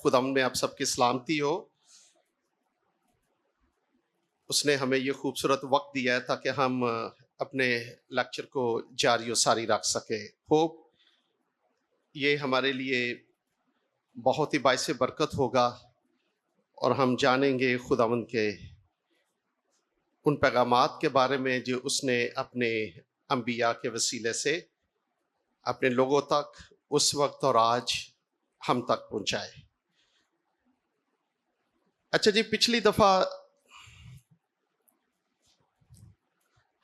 خداوند میں آپ سب کی سلامتی ہو۔ اس نے ہمیں یہ خوبصورت وقت دیا ہے تاکہ ہم اپنے لیکچر کو جاری و ساری رکھ سکیں۔ ہوپ یہ ہمارے لیے بہت ہی باعث برکت ہوگا اور ہم جانیں گے خداوند کے ان پیغامات کے بارے میں جو اس نے اپنے انبیاء کے وسیلے سے اپنے لوگوں تک اس وقت اور آج ہم تک پہنچائے۔ اچھا جی، پچھلی دفعہ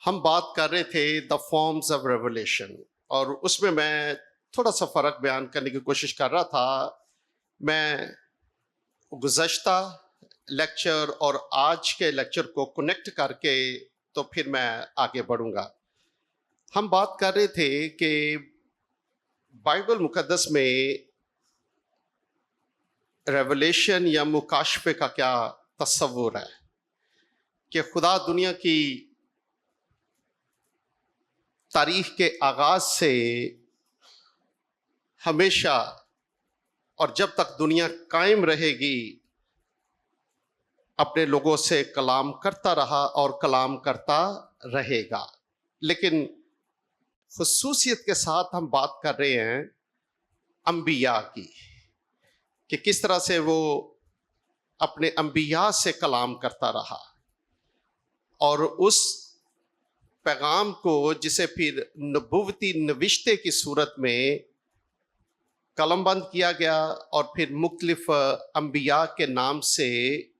ہم بات کر رہے تھے دا فارمز آف ریولیشن، اور اس میں تھوڑا سا فرق بیان کرنے کی کوشش کر رہا تھا۔ میں گزشتہ لیکچر اور آج کے لیکچر کو کنیکٹ کر کے تو پھر میں آگے بڑھوں گا۔ ہم بات کر رہے تھے کہ بائبل مقدس میں ریولیشن یا مکاشفے کا کیا تصور ہے، کہ خدا دنیا کی تاریخ کے آغاز سے ہمیشہ اور جب تک دنیا قائم رہے گی اپنے لوگوں سے کلام کرتا رہا اور کلام کرتا رہے گا۔ لیکن خصوصیت کے ساتھ ہم بات کر رہے ہیں انبیاء کی، کہ کس طرح سے وہ اپنے انبیاء سے کلام کرتا رہا، اور اس پیغام کو جسے پھر نبوتی نوشتے کی صورت میں قلم بند کیا گیا اور پھر مختلف انبیاء کے نام سے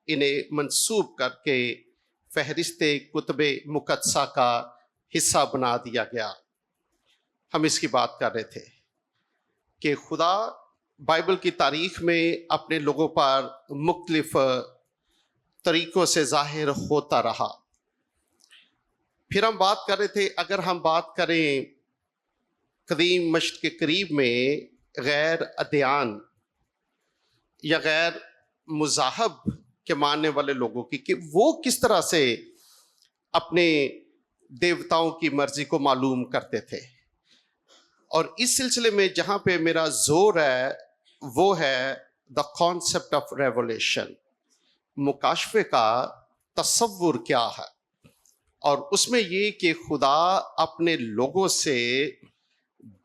انہیں منسوب کر کے فہرست کتب مقدسہ کا حصہ بنا دیا گیا۔ ہم اس کی بات کر رہے تھے کہ خدا بائبل کی تاریخ میں اپنے لوگوں پر مختلف طریقوں سے ظاہر ہوتا رہا۔ پھر ہم بات کر رہے تھے، اگر ہم بات کریں قدیم مشرق کے قریب میں غیر ادیان یا غیر مذاہب کے ماننے والے لوگوں کی، کہ وہ کس طرح سے اپنے دیوتاؤں کی مرضی کو معلوم کرتے تھے۔ اور اس سلسلے میں جہاں پہ میرا زور ہے وہ ہے دا کانسیپٹ آف ریولیشن، مکاشفے کا تصور کیا ہے، اور اس میں یہ کہ خدا اپنے لوگوں سے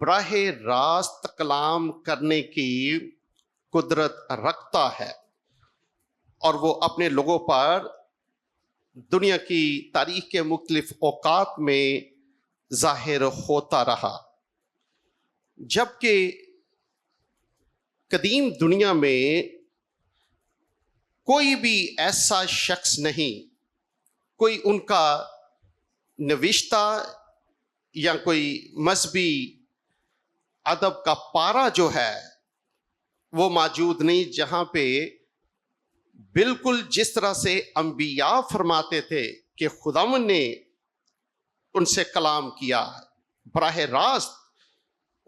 براہ راست کلام کرنے کی قدرت رکھتا ہے، اور وہ اپنے لوگوں پر دنیا کی تاریخ کے مختلف اوقات میں ظاہر ہوتا رہا۔ جبکہ قدیم دنیا میں کوئی بھی ایسا شخص نہیں، کوئی ان کا نوشتہ یا کوئی مذہبی ادب کا پارہ جو ہے وہ موجود نہیں، جہاں پہ بالکل جس طرح سے انبیاء فرماتے تھے کہ خداوند نے ان سے کلام کیا، براہ راست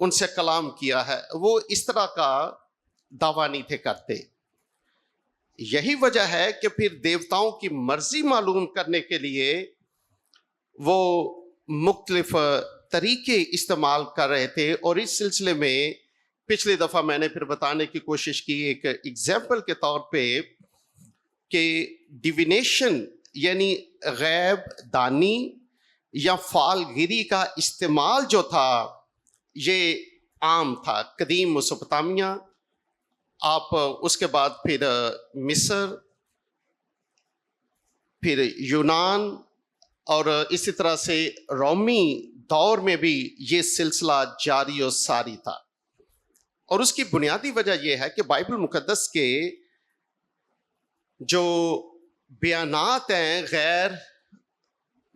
ان سے کلام کیا ہے، وہ اس طرح کا دعویٰ نہیں تھے کرتے۔ یہی وجہ ہے کہ پھر دیوتاؤں کی مرضی معلوم کرنے کے لیے وہ مختلف طریقے استعمال کر رہے تھے۔ اور اس سلسلے میں پچھلی دفعہ میں نے پھر بتانے کی کوشش کی ایک ایگزامپل کے طور پہ کہ ڈیوینیشن یعنی غیب دانی یا فال گیری کا استعمال جو تھا یہ عام تھا قدیم میسوپوٹامیہ، آپ اس کے بعد پھر مصر، پھر یونان، اور اسی طرح سے رومی دور میں بھی یہ سلسلہ جاری و ساری تھا۔ اور اس کی بنیادی وجہ یہ ہے کہ بائبل مقدس کے جو بیانات ہیں غیر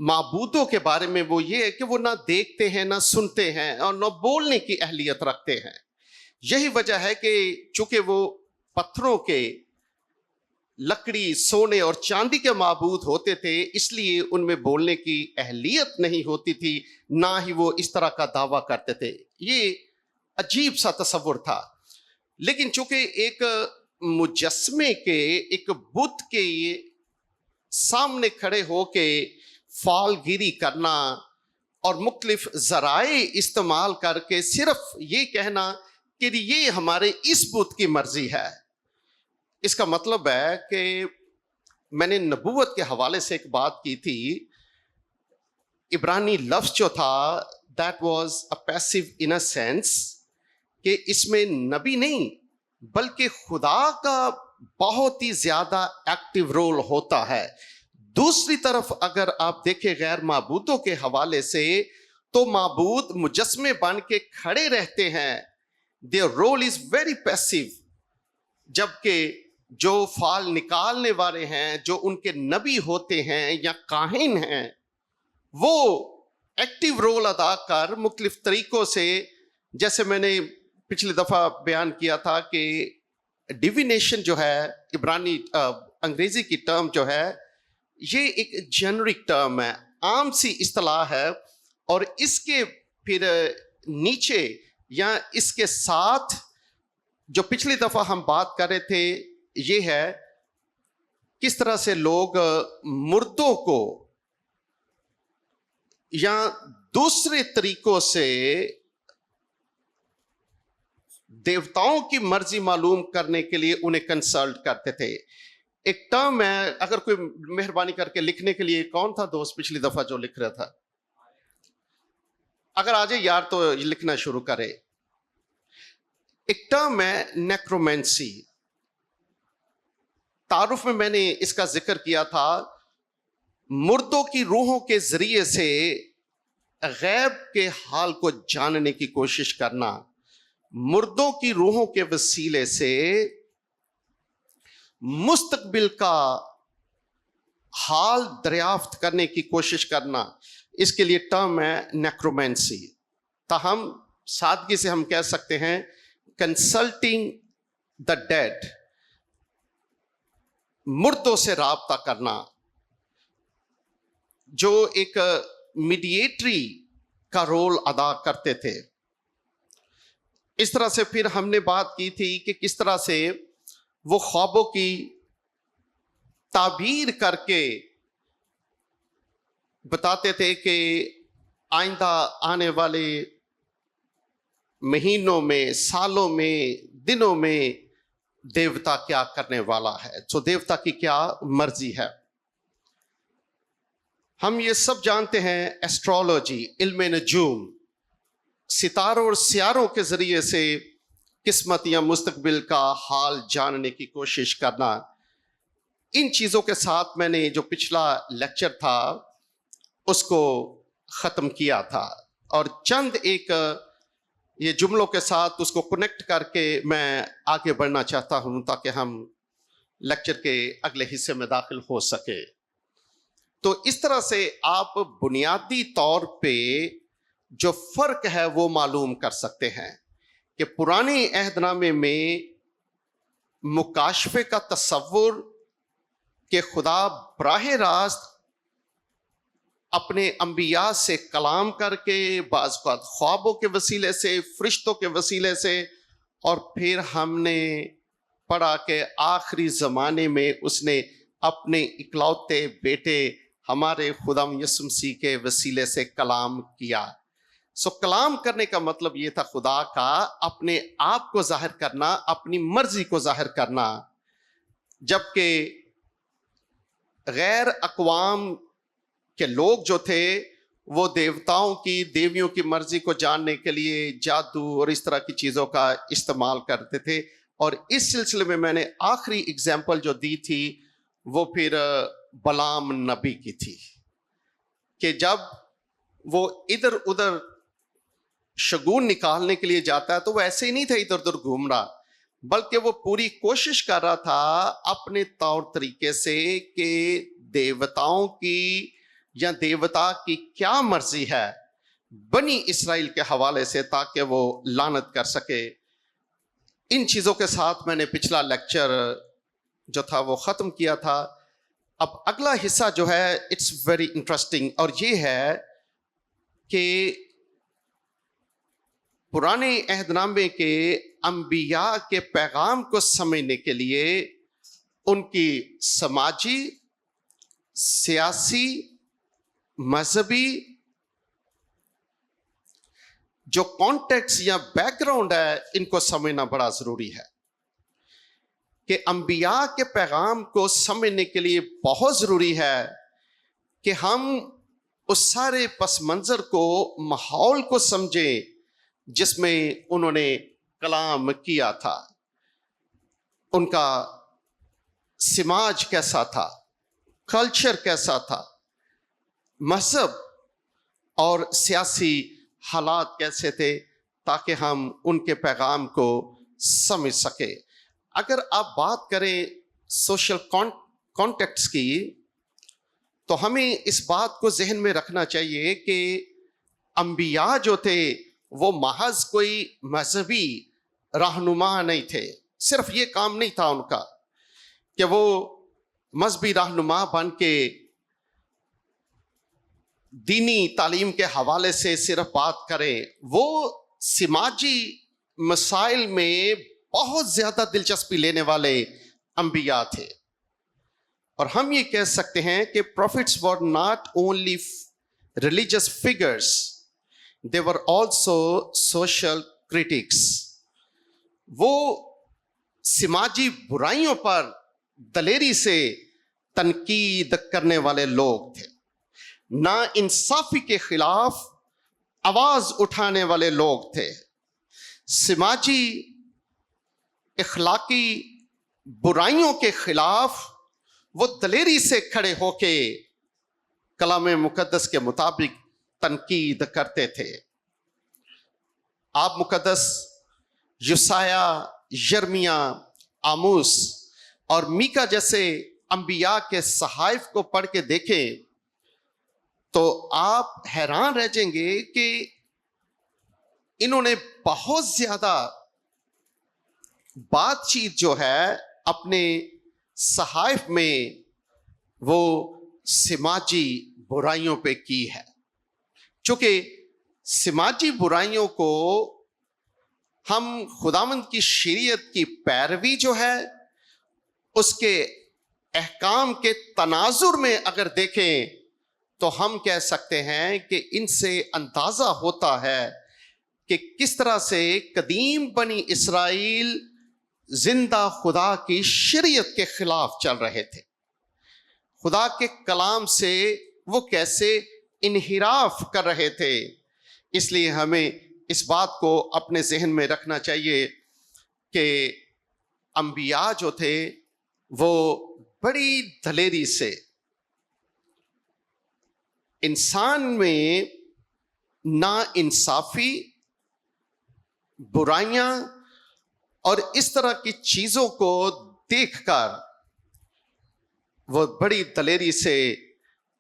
معبودوں کے بارے میں وہ یہ ہے کہ وہ نہ دیکھتے ہیں، نہ سنتے ہیں، اور نہ بولنے کی اہلیت رکھتے ہیں۔ یہی وجہ ہے کہ چونکہ وہ پتھروں کے، لکڑی، سونے اور چاندی کے معبود ہوتے تھے، اس لیے ان میں بولنے کی اہلیت نہیں ہوتی تھی، نہ ہی وہ اس طرح کا دعویٰ کرتے تھے۔ یہ عجیب سا تصور تھا۔ لیکن چونکہ ایک مجسمے کے، ایک بت کے سامنے کھڑے ہو کے فال گیری کرنا اور مختلف ذرائع استعمال کر کے صرف یہ کہنا کہ یہ ہمارے اس بت کی مرضی ہے، اس کا مطلب ہے کہ میں نے نبوت کے حوالے سے ایک بات کی تھی. عبرانی لفظ جو تھا that was a passive in a sense کہ اس میں نبی نہیں بلکہ خدا کا بہت ہی زیادہ ایکٹیو رول ہوتا ہے. دوسری طرف اگر آپ دیکھیں غیر معبودوں کے حوالے سے تو معبود مجسمے بن کے کھڑے رہتے ہیں. their role is very passive. جبکہ جو فال نکالنے والے ہیں, جو ان کے نبی ہوتے ہیں یا کاہن ہیں, وہ ایکٹیو رول ادا کر مختلف طریقوں سے, جیسے میں نے پچھلی دفعہ بیان کیا تھا کہ ڈیوینیشن جو ہے عبرانی انگریزی کی ٹرم جو ہے یہ ایک جنرک ٹرم ہے, عام سی اصطلاح ہے, اور اس کے پھر نیچے یا اس کے ساتھ جو پچھلی دفعہ ہم بات کر رہے تھے یہ ہے کس طرح سے لوگ مردوں کو یا دوسرے طریقوں سے دیوتاؤں کی مرضی معلوم کرنے کے لیے انہیں کنسلٹ کرتے تھے. ایک ٹرم ہے, اگر کوئی مہربانی کر کے لکھنے کے لیے, کون تھا دوست پچھلی دفعہ جو لکھ رہا تھا؟ اگر آ جائے یار تو لکھنا شروع کرے. ایک ٹرم ہے نیکرومینسی. تعارف میں نے اس کا ذکر کیا تھا, مردوں کی روحوں کے ذریعے سے غیب کے حال کو جاننے کی کوشش کرنا, مردوں کی روحوں کے وسیلے سے مستقبل کا حال دریافت کرنے کی کوشش کرنا, اس کے لیے ٹرم ہے نیکرومینسی. تاہم سادگی سے ہم کہہ سکتے ہیں کنسلٹنگ دا ڈیڈ, مردوں سے رابطہ کرنا, جو ایک میڈیٹری کا رول ادا کرتے تھے. اس طرح سے پھر ہم نے بات کی تھی کہ کس طرح سے وہ خوابوں کی تعبیر کر کے بتاتے تھے کہ آئندہ آنے والے مہینوں میں, سالوں میں, دنوں میں دیوتا کیا کرنے والا ہے, تو دیوتا کی کیا مرضی ہے. ہم یہ سب جانتے ہیں ایسٹرولوجی, علم نجوم, ستاروں اور سیاروں کے ذریعے سے قسمت یا مستقبل کا حال جاننے کی کوشش کرنا. ان چیزوں کے ساتھ میں نے جو پچھلا لیکچر تھا اس کو ختم کیا تھا, اور چند ایک یہ جملوں کے ساتھ اس کو کنیکٹ کر کے میں آگے بڑھنا چاہتا ہوں تاکہ ہم لیکچر کے اگلے حصے میں داخل ہو سکے. تو اس طرح سے آپ بنیادی طور پہ جو فرق ہے وہ معلوم کر سکتے ہیں کہ پرانے عہد نامے میں مکاشفے کا تصور کہ خدا براہ راست اپنے انبیاء سے کلام کر کے, بعض اوقات خوابوں کے وسیلے سے, فرشتوں کے وسیلے سے, اور پھر ہم نے پڑھا کہ آخری زمانے میں اس نے اپنے اکلوتے بیٹے ہمارے خدا یسوع مسیح کے وسیلے سے کلام کیا. سو کلام کرنے کا مطلب یہ تھا خدا کا اپنے آپ کو ظاہر کرنا, اپنی مرضی کو ظاہر کرنا. جبکہ غیر اقوام کہ لوگ جو تھے وہ دیوتاؤں کی, دیویوں کی مرضی کو جاننے کے لیے جادو اور اس طرح کی چیزوں کا استعمال کرتے تھے. اور اس سلسلے میں نے آخری اگزامپل جو دی تھی وہ پھر بلام نبی کی تھی کہ جب وہ ادھر ادھر شگون نکالنے کے لیے جاتا ہے تو وہ ایسے ہی نہیں تھا ادھر ادھر گھوم رہا, بلکہ وہ پوری کوشش کر رہا تھا اپنے طور طریقے سے کہ دیوتاؤں کی یا دیوتا کی کیا مرضی ہے بنی اسرائیل کے حوالے سے تاکہ وہ لعنت کر سکے. ان چیزوں کے ساتھ میں نے پچھلا لیکچر جو تھا وہ ختم کیا تھا. اب اگلا حصہ جو ہے اٹس ویری انٹرسٹنگ, اور یہ ہے کہ پرانے عہد نامے کے انبیاء کے پیغام کو سمجھنے کے لیے ان کی سماجی, سیاسی, مذہبی جو کانٹیکس یا بیک گراؤنڈ ہے ان کو سمجھنا بڑا ضروری ہے. کہ انبیاء کے پیغام کو سمجھنے کے لیے بہت ضروری ہے کہ ہم اس سارے پس منظر کو، ماحول کو سمجھیں جس میں انہوں نے کلام کیا تھا. ان کا سماج کیسا تھا، کلچر کیسا تھا، مذہب اور سیاسی حالات کیسے تھے، تاکہ ہم ان کے پیغام کو سمجھ سکیں. اگر آپ بات کریں سوشل کانٹیکٹس کی، تو ہمیں اس بات کو ذہن میں رکھنا چاہیے کہ انبیاء جو تھے وہ محض کوئی مذہبی رہنما نہیں تھے. صرف یہ کام نہیں تھا ان کا کہ وہ مذہبی رہنما بن کے دینی تعلیم کے حوالے سے صرف بات کریں. وہ سماجی مسائل میں بہت زیادہ دلچسپی لینے والے انبیاء تھے. اور ہم یہ کہہ سکتے ہیں کہ prophets were not only religious figures, they were also social critics. وہ سماجی برائیوں پر دلیری سے تنقید کرنے والے لوگ تھے، نا انصافی کے خلاف آواز اٹھانے والے لوگ تھے، سماجی اخلاقی برائیوں کے خلاف وہ دلیری سے کھڑے ہو کے کلام مقدس کے مطابق تنقید کرتے تھے. آپ مقدس یسایہ، یرمیہ، آموس اور میکا جیسے انبیاء کے صحائف کو پڑھ کے دیکھیں تو آپ حیران رہ جائیں گے کہ انہوں نے بہت زیادہ بات چیت جو ہے اپنے صحائف میں وہ سماجی برائیوں پہ کی ہے. چونکہ سماجی برائیوں کو ہم خداوند کی شریعت کی پیروی جو ہے اس کے احکام کے تناظر میں اگر دیکھیں تو ہم کہہ سکتے ہیں کہ ان سے اندازہ ہوتا ہے کہ کس طرح سے قدیم بنی اسرائیل زندہ خدا کی شریعت کے خلاف چل رہے تھے. خدا کے کلام سے وہ کیسے انحراف کر رہے تھے. اس لیے ہمیں اس بات کو اپنے ذہن میں رکھنا چاہیے کہ انبیاء جو تھے وہ بڑی دلیری سے انسان میں نا انصافی، برائیاں اور اس طرح کی چیزوں کو دیکھ کر وہ بڑی دلیری سے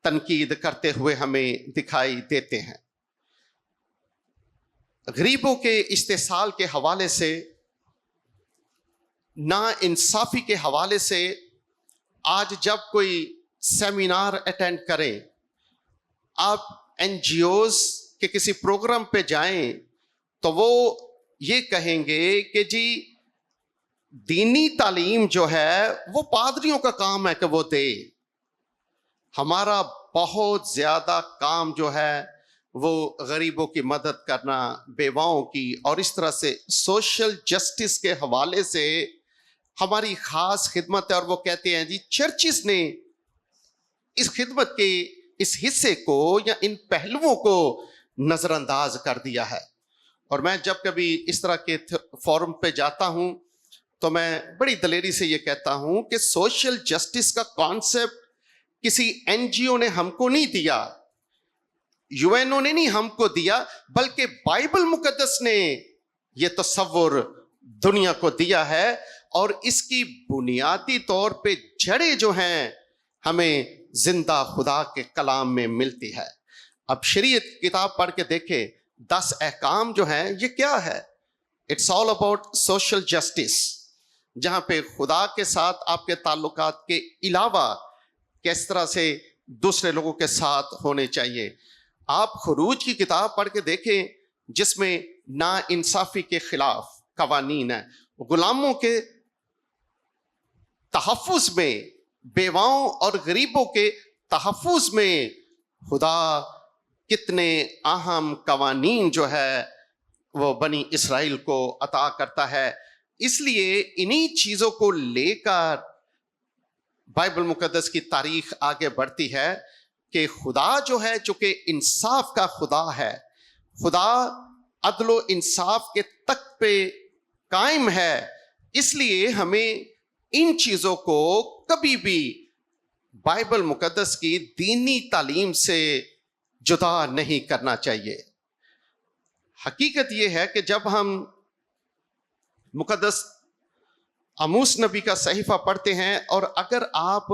تنقید کرتے ہوئے ہمیں دکھائی دیتے ہیں. غریبوں کے استحصال کے حوالے سے، نا انصافی کے حوالے سے، آج جب کوئی سیمینار اٹینڈ کریں، آپ این جی اوز کے کسی پروگرام پہ جائیں تو وہ یہ کہیں گے کہ جی دینی تعلیم جو ہے وہ پادریوں کا کام ہے کہ وہ دے، ہمارا بہت زیادہ کام جو ہے وہ غریبوں کی مدد کرنا، بیواؤں کی، اور اس طرح سے سوشل جسٹس کے حوالے سے ہماری خاص خدمت ہے. اور وہ کہتے ہیں جی چرچز نے اس خدمت کے اس حصے کو یا ان پہلوؤں کو نظر انداز کر دیا ہے. اور میں جب کبھی اس طرح کے فورم پہ جاتا ہوں تو میں بڑی دلیری سے یہ کہتا ہوں کہ سوشل جسٹس کا کانسیپٹ کسی این جی او نے ہم کو نہیں دیا، یو این او نے نہیں ہم کو دیا، بلکہ بائبل مقدس نے یہ تصور دنیا کو دیا ہے. اور اس کی بنیادی طور پہ جڑیں جو ہیں ہمیں زندہ خدا کے کلام میں ملتی ہے. اب شریعت کتاب پڑھ کے دیکھیں، 10 احکام جو ہیں یہ کیا ہے؟ It's all about social justice, جہاں پہ خدا کے ساتھ آپ کے تعلقات کے علاوہ کس طرح سے دوسرے لوگوں کے ساتھ ہونے چاہیے. آپ خروج کی کتاب پڑھ کے دیکھیں جس میں نا انصافی کے خلاف قوانین ہیں، غلاموں کے تحفظ میں، بیواؤں اور غریبوں کے تحفظ میں خدا کتنے اہم قوانین جو ہے وہ بنی اسرائیل کو عطا کرتا ہے. اس لیے انہی چیزوں کو لے کر بائبل مقدس کی تاریخ آگے بڑھتی ہے کہ خدا جو ہے چونکہ انصاف کا خدا ہے، خدا عدل و انصاف کے تخت پہ قائم ہے، اس لیے ہمیں ان چیزوں کو کبھی بھی بائبل مقدس کی دینی تعلیم سے جدا نہیں کرنا چاہیے۔ حقیقت یہ ہے کہ جب ہم مقدس آموس نبی کا صحیفہ پڑھتے ہیں اور اگر آپ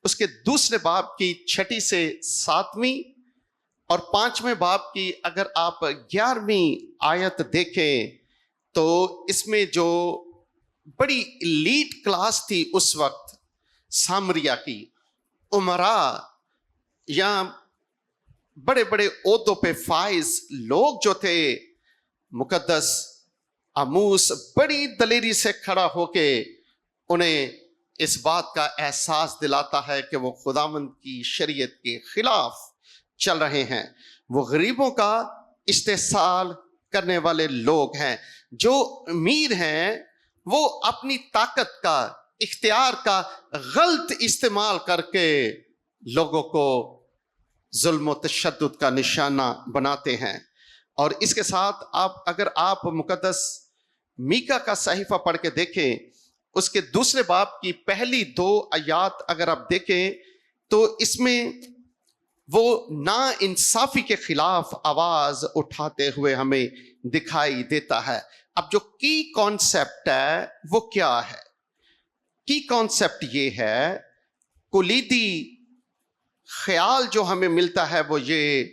اس کے دوسرے باب کی 6 سے 7ویں اور 5ویں باب کی اگر آپ 11ویں آیت دیکھیں تو اس میں جو بڑی ایلیٹ کلاس تھی اس وقت سامریا کی، امراء یا بڑے بڑے عہدوں پہ فائز لوگ جو تھے، مقدس آموس بڑی دلیری سے کھڑا ہو کے انہیں اس بات کا احساس دلاتا ہے کہ وہ خداوند کی شریعت کے خلاف چل رہے ہیں، وہ غریبوں کا استحصال کرنے والے لوگ ہیں، جو امیر ہیں وہ اپنی طاقت کا، اختیار کا غلط استعمال کر کے لوگوں کو ظلم و تشدد کا نشانہ بناتے ہیں۔ اور اس کے ساتھ اگر آپ مقدس میکا کا صحیفہ پڑھ کے دیکھیں، اس کے دوسرے باب کی پہلی 2 آیات اگر آپ دیکھیں تو اس میں وہ نا انصافی کے خلاف آواز اٹھاتے ہوئے ہمیں دکھائی دیتا ہے۔ اب جو کی کانسیپٹ ہے وہ کیا ہے؟ کی کانسیپٹ یہ ہے، کلیدی خیال جو ہمیں ملتا ہے وہ یہ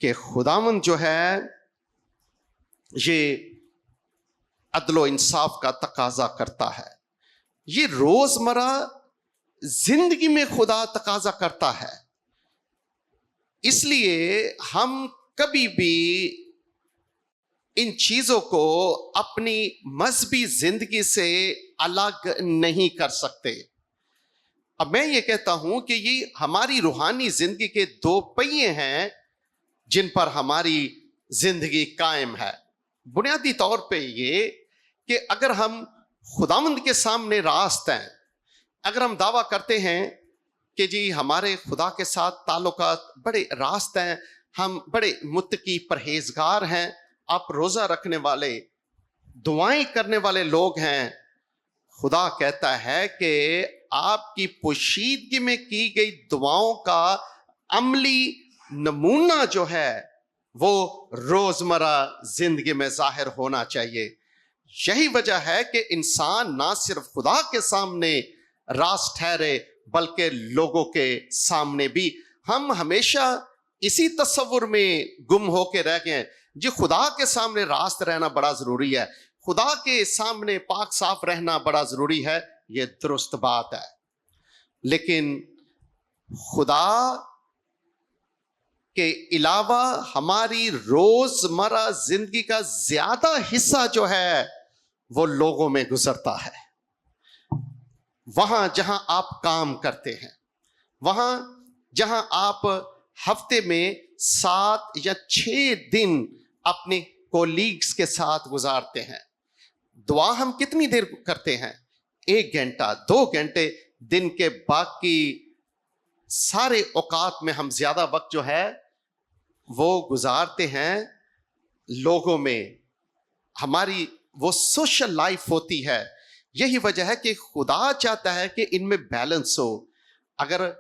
کہ خداوند جو ہے یہ عدل و انصاف کا تقاضا کرتا ہے، یہ روزمرہ زندگی میں خدا تقاضا کرتا ہے۔ اس لیے ہم کبھی بھی ان چیزوں کو اپنی مذہبی زندگی سے الگ نہیں کر سکتے۔ اب میں یہ کہتا ہوں کہ یہ ہماری روحانی زندگی کے 2 پہیے ہیں جن پر ہماری زندگی قائم ہے۔ بنیادی طور پہ یہ کہ اگر ہم خداوند کے سامنے راست ہیں، اگر ہم دعویٰ کرتے ہیں کہ جی ہمارے خدا کے ساتھ تعلقات بڑے راست ہیں، ہم بڑے متقی پرہیزگار ہیں، آپ روزہ رکھنے والے، دعائیں کرنے والے لوگ ہیں، خدا کہتا ہے کہ آپ کی پوشیدگی میں کی گئی دعاؤں کا عملی نمونہ جو ہے وہ روزمرہ زندگی میں ظاہر ہونا چاہیے۔ یہی وجہ ہے کہ انسان نہ صرف خدا کے سامنے راست ٹھہرے بلکہ لوگوں کے سامنے بھی۔ ہم ہمیشہ اسی تصور میں گم ہو کے رہ گئے، جی خدا کے سامنے راست رہنا بڑا ضروری ہے، خدا کے سامنے پاک صاف رہنا بڑا ضروری ہے، یہ درست بات ہے، لیکن خدا کے علاوہ ہماری روزمرہ زندگی کا زیادہ حصہ جو ہے وہ لوگوں میں گزرتا ہے۔ وہاں جہاں آپ کام کرتے ہیں، وہاں جہاں آپ ہفتے میں 7 یا 6 دن اپنے کولیگز کے ساتھ گزارتے ہیں، دعا ہم کتنی دیر کرتے ہیں؟ 1 گھنٹہ 2 گھنٹے، دن کے باقی سارے اوقات میں ہم زیادہ وقت جو ہے وہ گزارتے ہیں لوگوں میں، ہماری وہ سوشل لائف ہوتی ہے۔ یہی وجہ ہے کہ خدا چاہتا ہے کہ ان میں بیلنس ہو۔ اگر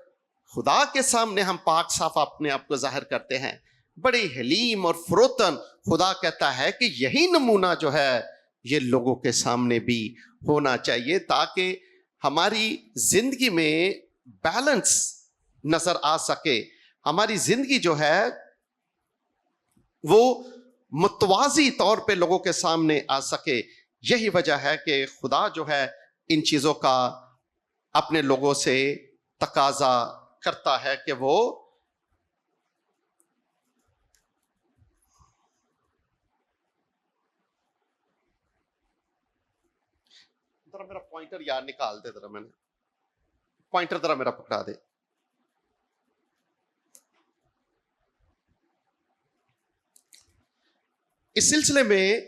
خدا کے سامنے ہم پاک صاف اپنے آپ کو ظاہر کرتے ہیں، بڑی حلیم اور فروتن، خدا کہتا ہے کہ یہی نمونہ جو ہے یہ لوگوں کے سامنے بھی ہونا چاہیے تاکہ ہماری زندگی میں بیلنس نظر آ سکے، ہماری زندگی جو ہے وہ متوازی طور پہ لوگوں کے سامنے آ سکے۔ یہی وجہ ہے کہ خدا جو ہے ان چیزوں کا اپنے لوگوں سے تقاضا کرتا ہے کہ وہ ذرا میرا پوائنٹر یار نکال دے، ذرا میں نے پوائنٹر ذرا میرا پکڑا دے۔ اس سلسلے میں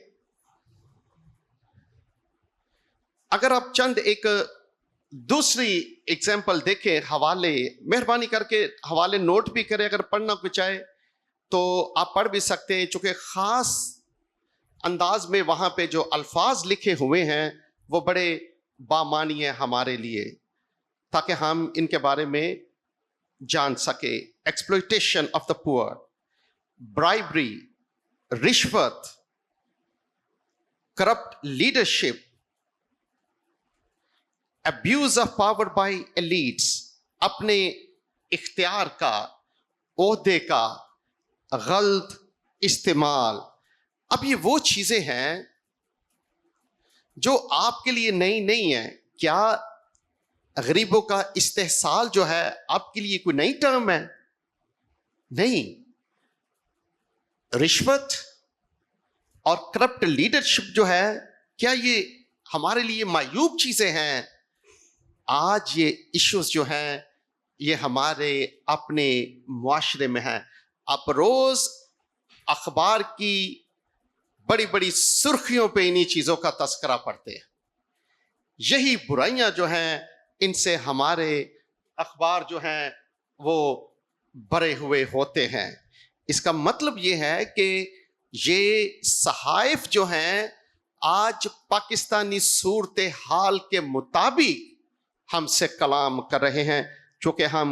اگر آپ چند ایک دوسری اگزامپل دیکھیں، حوالے مہربانی کر کے حوالے نوٹ بھی کریں، اگر پڑھنا کچھ آئے تو آپ پڑھ بھی سکتے ہیں، چونکہ خاص انداز میں وہاں پہ جو الفاظ لکھے ہوئے ہیں وہ بڑے بامانی ہیں ہمارے لیے، تاکہ ہم ان کے بارے میں جان سکے۔ ایکسپلوئٹیشن آف دا پور، برائبری، رشوت، corrupt leadership, abuse of power by elites، اپنے اختیار کا، عہدے کا غلط استعمال۔ اب یہ وہ چیزیں ہیں جو آپ کے لیے نئی نہیں ہیں۔ کیا غریبوں کا استحصال جو ہے آپ کے لیے کوئی نئی ٹرم ہے؟ نہیں۔ رشوت اور کرپٹ لیڈرشپ جو ہے، کیا یہ ہمارے لیے معیوب چیزیں ہیں؟ آج یہ ایشوز جو ہیں یہ ہمارے اپنے معاشرے میں ہیں۔ آپ روز اخبار کی بڑی بڑی سرخیوں پہ انہی چیزوں کا تذکرہ پڑھتے ہیں۔ یہی برائیاں جو ہیں ان سے ہمارے اخبار جو ہیں وہ بھرے ہوئے ہوتے ہیں۔ اس کا مطلب یہ ہے کہ یہ صحائف جو ہیں آج پاکستانی صورتحال کے مطابق ہم سے کلام کر رہے ہیں، چونکہ ہم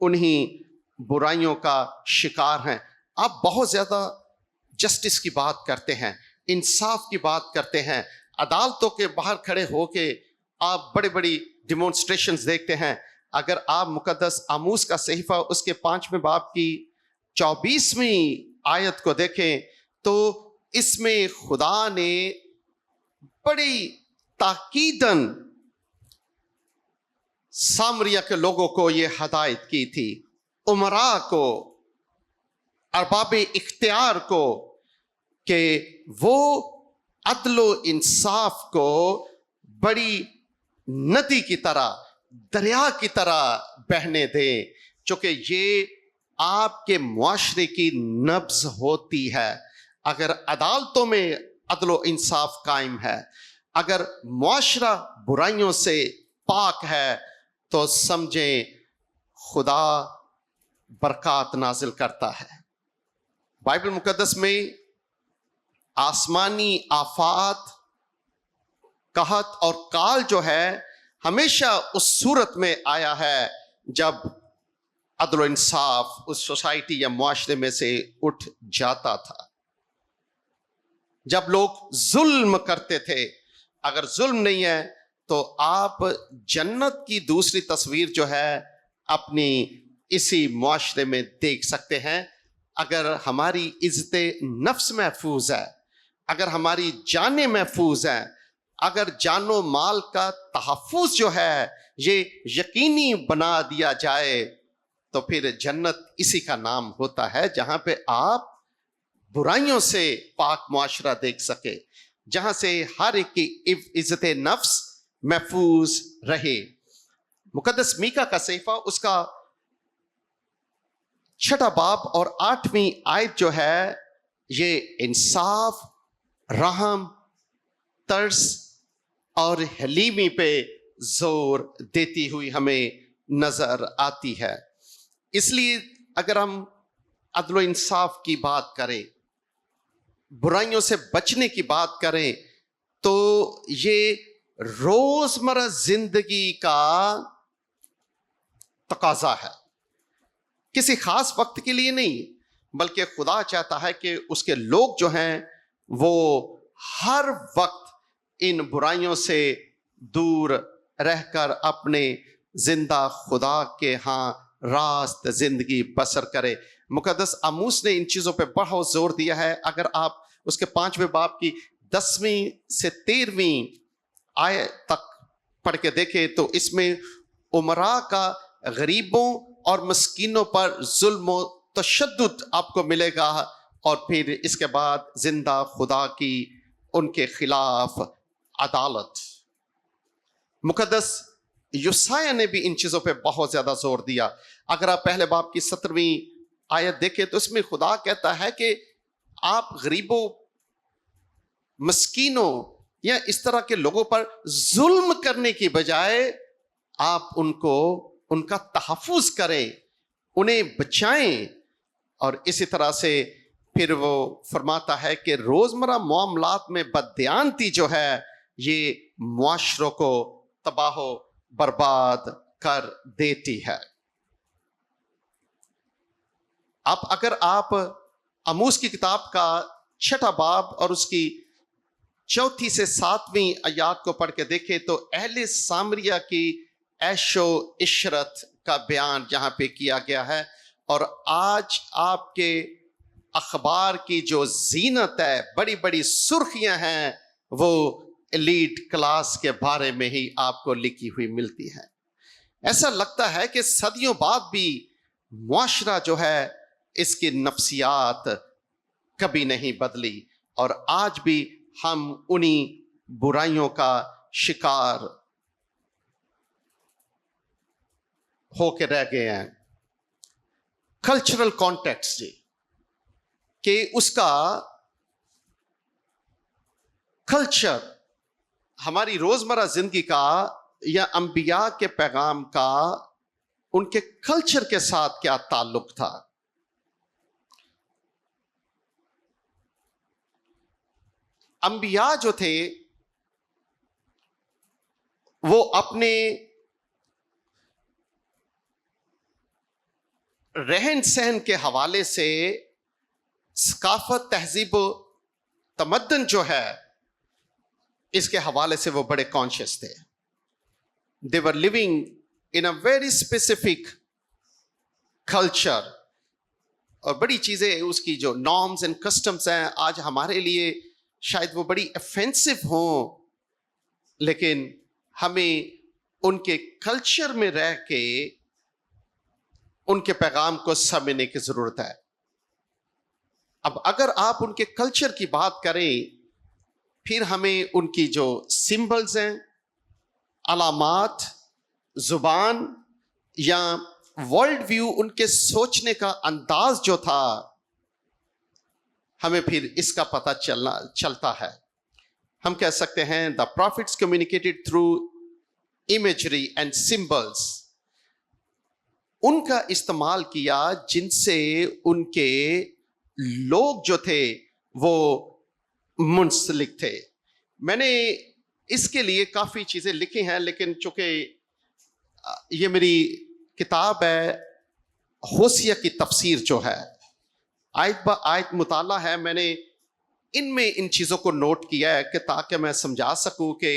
انہی برائیوں کا شکار ہیں۔ آپ بہت زیادہ جسٹس کی بات کرتے ہیں، انصاف کی بات کرتے ہیں، عدالتوں کے باہر کھڑے ہو کے آپ بڑی بڑی ڈیمونسٹریشنز دیکھتے ہیں۔ اگر آپ مقدس آموز کا صحیفہ اس کے 5ویں باب کی 24ویں آیت کو دیکھیں تو اس میں خدا نے بڑی تاکیداً سامریہ کے لوگوں کو یہ ہدایت کی تھی، امراء کو، ارباب اختیار کو، کہ وہ عدل و انصاف کو بڑی ندی کی طرح، دریا کی طرح بہنے دیں، چونکہ یہ آپ کے معاشرے کی نبض ہوتی ہے۔ اگر عدالتوں میں عدل و انصاف قائم ہے، اگر معاشرہ برائیوں سے پاک ہے، تو سمجھیں خدا برکات نازل کرتا ہے۔ بائبل مقدس میں آسمانی آفات، قحط اور کال جو ہے ہمیشہ اس صورت میں آیا ہے جب عدل و انصاف اس سوسائٹی یا معاشرے میں سے اٹھ جاتا تھا، جب لوگ ظلم کرتے تھے۔ اگر ظلم نہیں ہے تو آپ جنت کی دوسری تصویر جو ہے اپنی اسی معاشرے میں دیکھ سکتے ہیں۔ اگر ہماری عزت نفس محفوظ ہے، اگر ہماری جانیں محفوظ ہیں، اگر جان و مال کا تحفظ جو ہے یہ یقینی بنا دیا جائے، تو پھر جنت اسی کا نام ہوتا ہے جہاں پہ آپ برائیوں سے پاک معاشرہ دیکھ سکے، جہاں سے ہر ایک کی عزت نفس محفوظ رہے۔ مقدس میکا کا صحیفہ اس کا 6 باب اور 8ویں آیت جو ہے یہ انصاف، رحم، ترس اور حلیمی پہ زور دیتی ہوئی ہمیں نظر آتی ہے۔ اس لیے اگر ہم عدل و انصاف کی بات کریں، برائیوں سے بچنے کی بات کریں، تو یہ روزمرہ زندگی کا تقاضا ہے، کسی خاص وقت کے لیے نہیں، بلکہ خدا چاہتا ہے کہ اس کے لوگ جو ہیں وہ ہر وقت ان برائیوں سے دور رہ کر اپنے زندہ خدا کے ہاں راست زندگی بسر کرے۔ مقدس آموس نے ان چیزوں پہ بہت زور دیا ہے۔ اگر آپ اس کے 5ویں باب کی 10ویں سے 13ویں آیت تک پڑھ کے دیکھیں تو اس میں امراء کا غریبوں اور مسکینوں پر ظلم و تشدد آپ کو ملے گا، اور پھر اس کے بعد زندہ خدا کی ان کے خلاف عدالت۔ مقدس یوسایہ نے بھی ان چیزوں پہ بہت زیادہ زور دیا۔ اگر آپ پہلے باب کی 17ویں آیت دیکھیں تو اس میں خدا کہتا ہے کہ آپ غریبوں، مسکینوں یا اس طرح کے لوگوں پر ظلم کرنے کی بجائے آپ ان کا تحفظ کریں، انہیں بچائیں. اور اسی طرح سے پھر وہ فرماتا ہے کہ روزمرہ معاملات میں بددیانتی جو ہے یہ معاشروں کو تباہ و برباد کر دیتی ہے. اگر آپ آموز کی کتاب کا 6 باب اور اس کی 4 سے 7 آیات کو پڑھ کے دیکھیں تو اہل سامریہ کی عیش و عشرت کا بیان یہاں پہ کیا گیا ہے. اور آج آپ کے اخبار کی جو زینت ہے، بڑی بڑی سرخیاں ہیں، وہ ایلیٹ کلاس کے بارے میں ہی آپ کو لکھی ہوئی ملتی ہے. ایسا لگتا ہے کہ صدیوں بعد بھی معاشرہ جو ہے اس کی نفسیات کبھی نہیں بدلی، اور آج بھی ہم انہی برائیوں کا شکار ہو کے رہ گئے ہیں. کلچرل کانٹیکسٹ جی، کہ اس کا کلچر ہماری روزمرہ زندگی کا یا انبیاء کے پیغام کا ان کے کلچر کے ساتھ کیا تعلق تھا. انبیاء جو تھے وہ اپنے رہن سہن کے حوالے سے ثقافت، تہذیب و تمدن جو ہے اس کے حوالے سے وہ بڑے کانشیس تھے. They were living in a very specific culture. اور بڑی چیزیں اس کی جو نارمز اینڈ کسٹمز ہیں آج ہمارے لیے شاید وہ بڑی افینسو ہوں، لیکن ہمیں ان کے کلچر میں رہ کے ان کے پیغام کو سمجھنے کی ضرورت ہے. اب اگر آپ ان کے کلچر کی بات کریں، پھر ہمیں ان کی جو سمبلز ہیں، علامات، زبان یا ورلڈ ویو، ان کے سوچنے کا انداز جو تھا، ہمیں پھر اس کا پتہ چلتا ہے. ہم کہہ سکتے ہیں the prophets communicated through imagery and symbols. ان کا استعمال کیا جن سے ان کے لوگ جو تھے وہ منسلک تھے. میں نے اس کے لیے کافی چیزیں لکھی ہیں، لیکن چونکہ یہ میری کتاب ہے ہوسیہ کی تفسیر جو ہے، آیت با آیت مطالعہ ہے، میں نے ان میں ان چیزوں کو نوٹ کیا ہے کہ تاکہ میں سمجھا سکوں کہ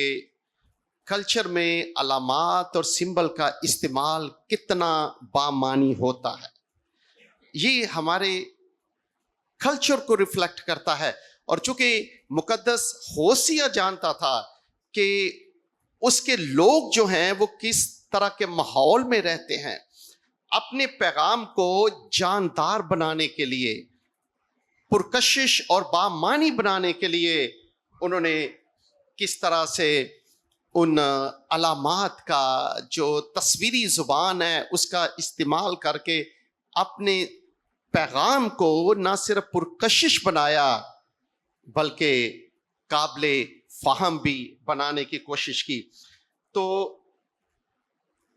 کلچر میں علامات اور سمبل کا استعمال کتنا بامانی ہوتا ہے. یہ ہمارے کلچر کو ریفلیکٹ کرتا ہے. اور چونکہ مقدس ہوسیہ جانتا تھا کہ اس کے لوگ جو ہیں وہ کس طرح کے ماحول میں رہتے ہیں، اپنے پیغام کو جاندار بنانے کے لیے، پرکشش اور بامانی بنانے کے لیے انہوں نے کس طرح سے ان علامات کا جو تصویری زبان ہے اس کا استعمال کر کے اپنے پیغام کو نہ صرف پرکشش بنایا بلکہ قابل فہم بھی بنانے کی کوشش کی. تو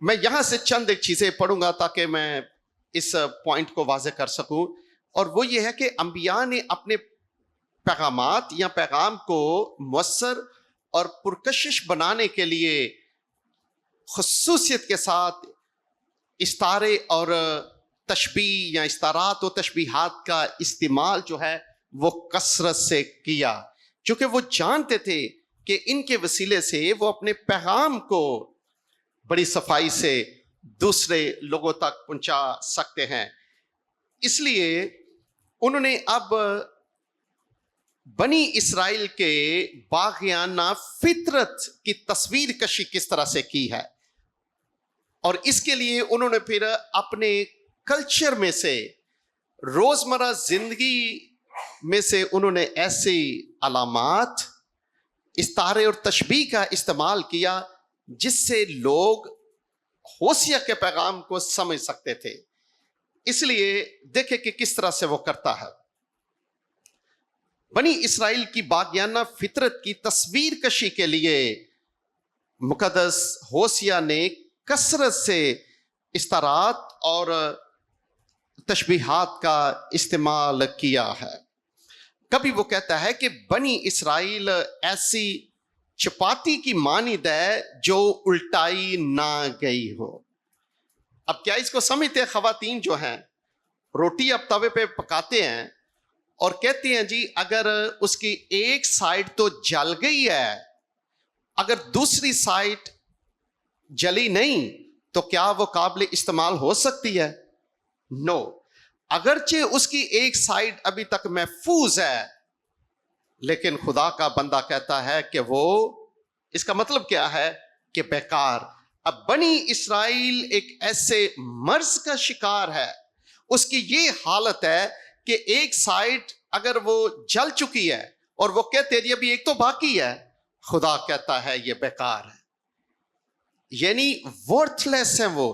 میں یہاں سے چند ایک چیزیں پڑھوں گا تاکہ میں اس پوائنٹ کو واضح کر سکوں، اور وہ یہ ہے کہ انبیاء نے اپنے پیغامات یا پیغام کو مؤثر اور پرکشش بنانے کے لیے خصوصیت کے ساتھ استعارے اور تشبیہ یا استعارات و تشبیہات کا استعمال جو ہے وہ کثرت سے کیا، کیونکہ وہ جانتے تھے کہ ان کے وسیلے سے وہ اپنے پیغام کو بڑی صفائی سے دوسرے لوگوں تک پہنچا سکتے ہیں. اس لیے انہوں نے اب بنی اسرائیل کے باغیانہ فطرت کی تصویر کشی کس طرح سے کی ہے، اور اس کے لیے انہوں نے پھر اپنے کلچر میں سے، روزمرہ زندگی میں سے انہوں نے ایسی علامات، استعارے اور تشبیہ کا استعمال کیا جس سے لوگ ہوسیہ کے پیغام کو سمجھ سکتے تھے. اس لیے دیکھیں کہ کس طرح سے وہ کرتا ہے. بنی اسرائیل کی باغیانہ فطرت کی تصویر کشی کے لیے مقدس ہوسیا نے کثرت سے استعارات اور تشبیہات کا استعمال کیا ہے. کبھی وہ کہتا ہے کہ بنی اسرائیل ایسی چپاتی کی مانند ہے جو الٹائی نہ گئی ہو. اب کیا اس کو سمجھتے ہیں؟ خواتین جو ہیں روٹی اب توے پہ پکاتے ہیں اور کہتے ہیں جی اگر اس کی ایک سائڈ تو جل گئی ہے، اگر دوسری سائڈ جلی نہیں تو کیا وہ قابل استعمال ہو سکتی ہے؟ نو. اگرچہ اس کی ایک سائڈ ابھی تک محفوظ ہے، لیکن خدا کا بندہ کہتا ہے کہ وہ، اس کا مطلب کیا ہے کہ بیکار. اب بنی اسرائیل ایک ایسے مرض کا شکار ہے، اس کی یہ حالت ہے کہ ایک سائڈ اگر وہ جل چکی ہے اور وہ کہتے ہیں ابھی ایک تو باقی ہے، خدا کہتا ہے یہ بیکار ہے، یعنی ورتھ لیس ہے. وہ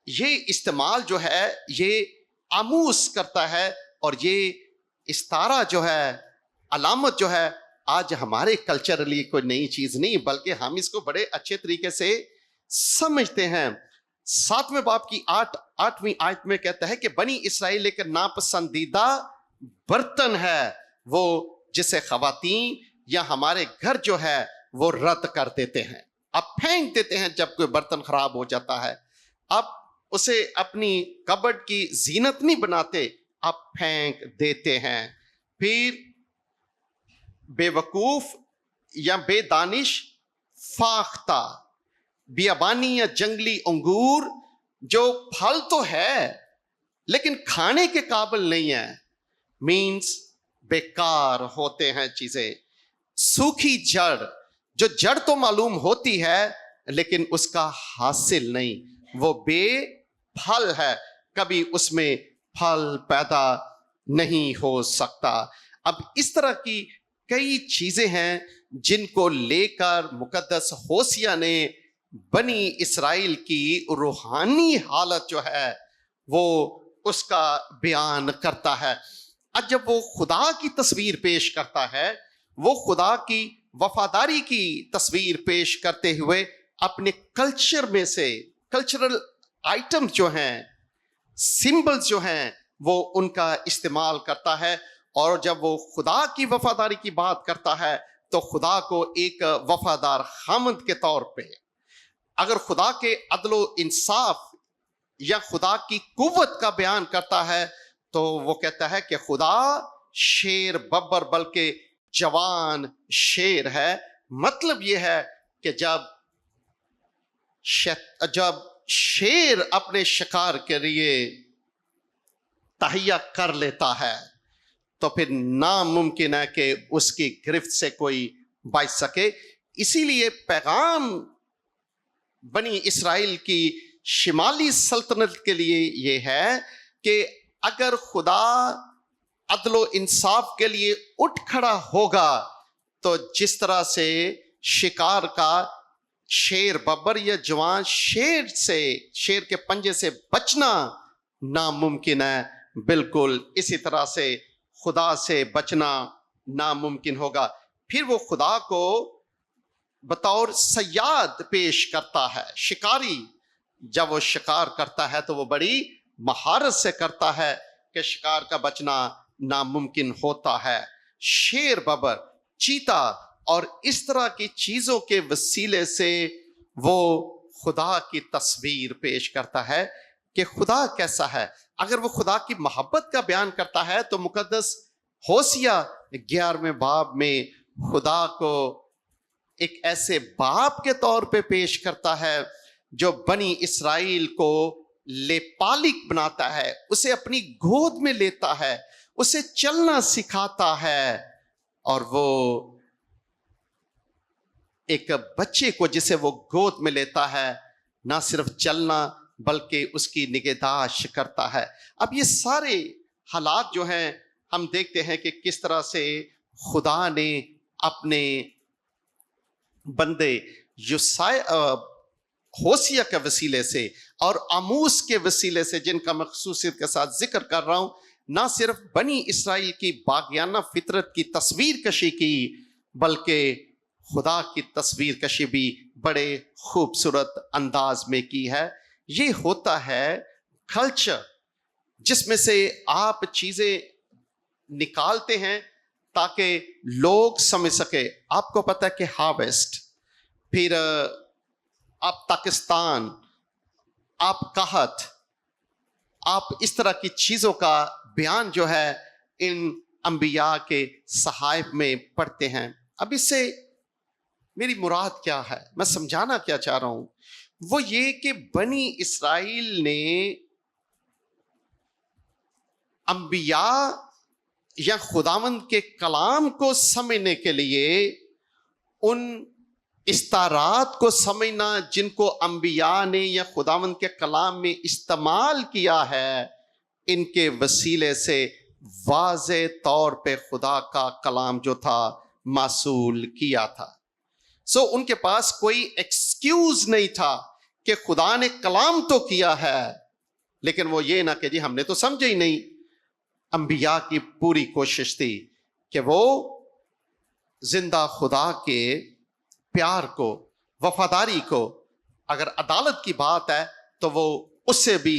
یہ استعمال جو ہے یہ آموز کرتا ہے، اور یہ استعارہ جو ہے، علامت جو ہے، آج ہمارے کلچرلی کوئی نئی چیز نہیں، بلکہ ہم اس کو بڑے اچھے طریقے سے سمجھتے ہیں. 7ویں باب کی 8ویں آیت میں کہتا ہے کہ بنی اسرائیل ایک ناپسندیدہ برتن ہے، وہ جسے خواتین یا ہمارے گھر جو ہے وہ رد کر دیتے ہیں. اب پھینک دیتے ہیں جب کوئی برتن خراب ہو جاتا ہے. اب اسے اپنی کبڈ کی زینت نہیں بناتے، اب پھینک دیتے ہیں. پھر بے وقوف یا بے دانش فاختہ بیابانی یا جنگلی انگور جو پھل تو ہے لیکن کھانے کے قابل نہیں ہے، مینز بیکار ہوتے ہیں چیزیں. سوکھی جڑ، جو جڑ تو معلوم ہوتی ہے لیکن اس کا حاصل نہیں، وہ بے پھل ہے، کبھی اس میں پھل پیدا نہیں ہو سکتا. اب اس طرح کی کئی چیزیں ہیں جن کو لے کر مقدس ہوسیا نے بنی اسرائیل کی روحانی حالت جو ہے وہ اس کا بیان کرتا ہے. اب جب وہ خدا کی تصویر پیش کرتا ہے، وہ خدا کی وفاداری کی تصویر پیش کرتے ہوئے اپنے کلچر میں سے کلچرل آئٹم جو ہیں، سمبلز جو ہیں، وہ ان کا استعمال کرتا ہے. اور جب وہ خدا کی وفاداری کی بات کرتا ہے تو خدا کو ایک وفادار خامند کے طور پہ، اگر خدا کے عدل و انصاف یا خدا کی قوت کا بیان کرتا ہے تو وہ کہتا ہے کہ خدا شیر ببر بلکہ جوان شیر ہے. مطلب یہ ہے کہ جب شیر اپنے شکار کے لیے تہیا کر لیتا ہے تو پھر ناممکن ہے کہ اس کی گرفت سے کوئی بچ سکے. اسی لیے پیغام بنی اسرائیل کی شمالی سلطنت کے لیے یہ ہے کہ اگر خدا عدل و انصاف کے لیے اٹھ کھڑا ہوگا تو جس طرح سے شکار کا شیر ببر یا جوان شیر کے پنجے سے بچنا ناممکن ہے، بالکل اسی طرح سے خدا سے بچنا ناممکن ہوگا. پھر وہ خدا کو بطور صیاد پیش کرتا ہے، شکاری. جب وہ شکار کرتا ہے تو وہ بڑی مہارت سے کرتا ہے کہ شکار کا بچنا ناممکن ہوتا ہے. شیر ببر، چیتا اور اس طرح کی چیزوں کے وسیلے سے وہ خدا کی تصویر پیش کرتا ہے کہ خدا کیسا ہے. اگر وہ خدا کی محبت کا بیان کرتا ہے تو مقدس ہوسیا 11ویں باب میں خدا کو ایک ایسے باپ کے طور پہ پیش کرتا ہے جو بنی اسرائیل کو لے پالک بناتا ہے، اسے اپنی گود میں لیتا ہے، اسے چلنا سکھاتا ہے. اور وہ ایک بچے کو جسے وہ گود میں لیتا ہے نہ صرف چلنا بلکہ اس کی نگہداشت کرتا ہے. اب یہ سارے حالات جو ہیں ہم دیکھتے ہیں کہ کس طرح سے خدا نے اپنے بندے ہوسیا کے وسیلے سے اور آموس کے وسیلے سے، جن کا میں خصوصیت کے ساتھ ذکر کر رہا ہوں، نہ صرف بنی اسرائیل کی باغیانہ فطرت کی تصویر کشی کی بلکہ خدا کی تصویر کشی بھی بڑے خوبصورت انداز میں کی ہے۔ یہ ہوتا ہے کلچر جس میں سے آپ چیزیں نکالتے ہیں تاکہ لوگ سمجھ سکے۔ آپ کو پتہ ہے کہ ہارویسٹ، پھر آپ پاکستان، آپ قحط، آپ اس طرح کی چیزوں کا بیان جو ہے ان انبیاء کے صحائف میں پڑھتے ہیں۔ اب اس سے میری مراد کیا ہے، میں سمجھانا کیا چاہ رہا ہوں، وہ یہ کہ بنی اسرائیل نے انبیاء یا خداوند کے کلام کو سمجھنے کے لیے ان استعارات کو سمجھنا جن کو انبیاء نے یا خداوند کے کلام میں استعمال کیا ہے، ان کے وسیلے سے واضح طور پہ خدا کا کلام جو تھا موصول کیا تھا۔ ان کے پاس کوئی ایکسکیوز نہیں تھا کہ خدا نے کلام تو کیا ہے لیکن وہ یہ نہ کہ جی ہم نے تو سمجھے ہی نہیں۔ انبیاء کی پوری کوشش تھی کہ وہ زندہ خدا کے پیار کو، وفاداری کو، اگر عدالت کی بات ہے تو وہ اس سے بھی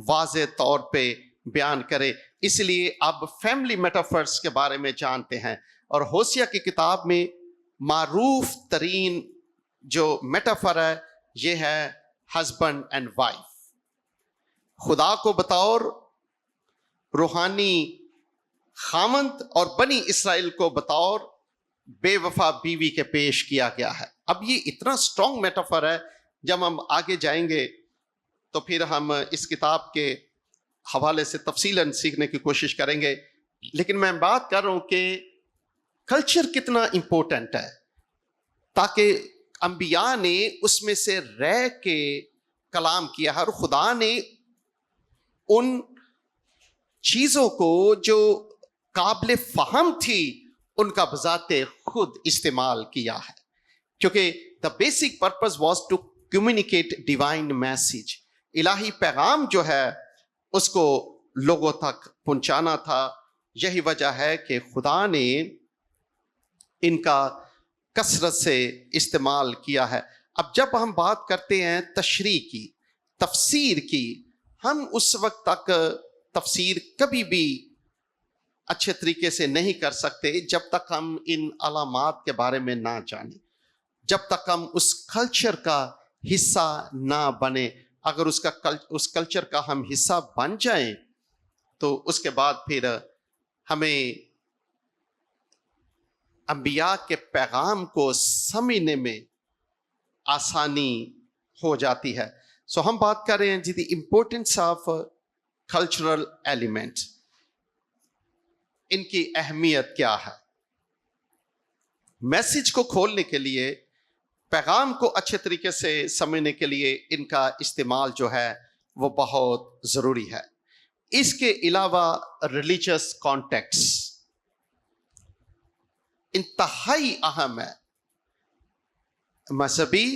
واضح طور پہ بیان کرے۔ اس لیے اب فیملی میٹافرز کے بارے میں جانتے ہیں، اور ہوسیہ کی کتاب میں معروف ترین جو میٹافر ہے یہ ہے ہسبینڈ اینڈ وائف۔ خدا کو بطور روحانی خامند اور بنی اسرائیل کو بطور بے وفا بیوی کے پیش کیا گیا ہے۔ اب یہ اتنا سٹرونگ میٹافر ہے، جب ہم آگے جائیں گے تو پھر ہم اس کتاب کے حوالے سے تفصیلاً سیکھنے کی کوشش کریں گے، لیکن میں بات کر رہا ہوں کہ کلچر کتنا امپورٹنٹ ہے، تاکہ انبیاء نے اس میں سے رہ کے کلام کیا ہے، اور خدا نے ان چیزوں کو جو قابل فہم تھی ان کا بذات خود استعمال کیا ہے، کیونکہ the basic purpose was to communicate divine message۔ الہی پیغام جو ہے اس کو لوگوں تک پہنچانا تھا۔ یہی وجہ ہے کہ خدا نے ان کا کثرت سے استعمال کیا ہے۔ اب جب ہم بات کرتے ہیں تشریح کی، تفسیر کی، ہم اس وقت تک تفسیر کبھی بھی اچھے طریقے سے نہیں کر سکتے جب تک ہم ان علامات کے بارے میں نہ جانیں، جب تک ہم اس کلچر کا حصہ نہ بنے۔ اگر اس کلچر کا ہم حصہ بن جائیں تو اس کے بعد پھر ہمیں انبیاء کے پیغام کو سمجھنے میں آسانی ہو جاتی ہے۔ ہم بات کر رہے ہیں جی the importance of cultural element, ان کی اہمیت کیا ہے۔ میسج کو کھولنے کے لیے، پیغام کو اچھے طریقے سے سمجھنے کے لیے ان کا استعمال جو ہے وہ بہت ضروری ہے۔ اس کے علاوہ ریلیجس کانٹیکٹس انتہائی اہم ہے۔ مذہبی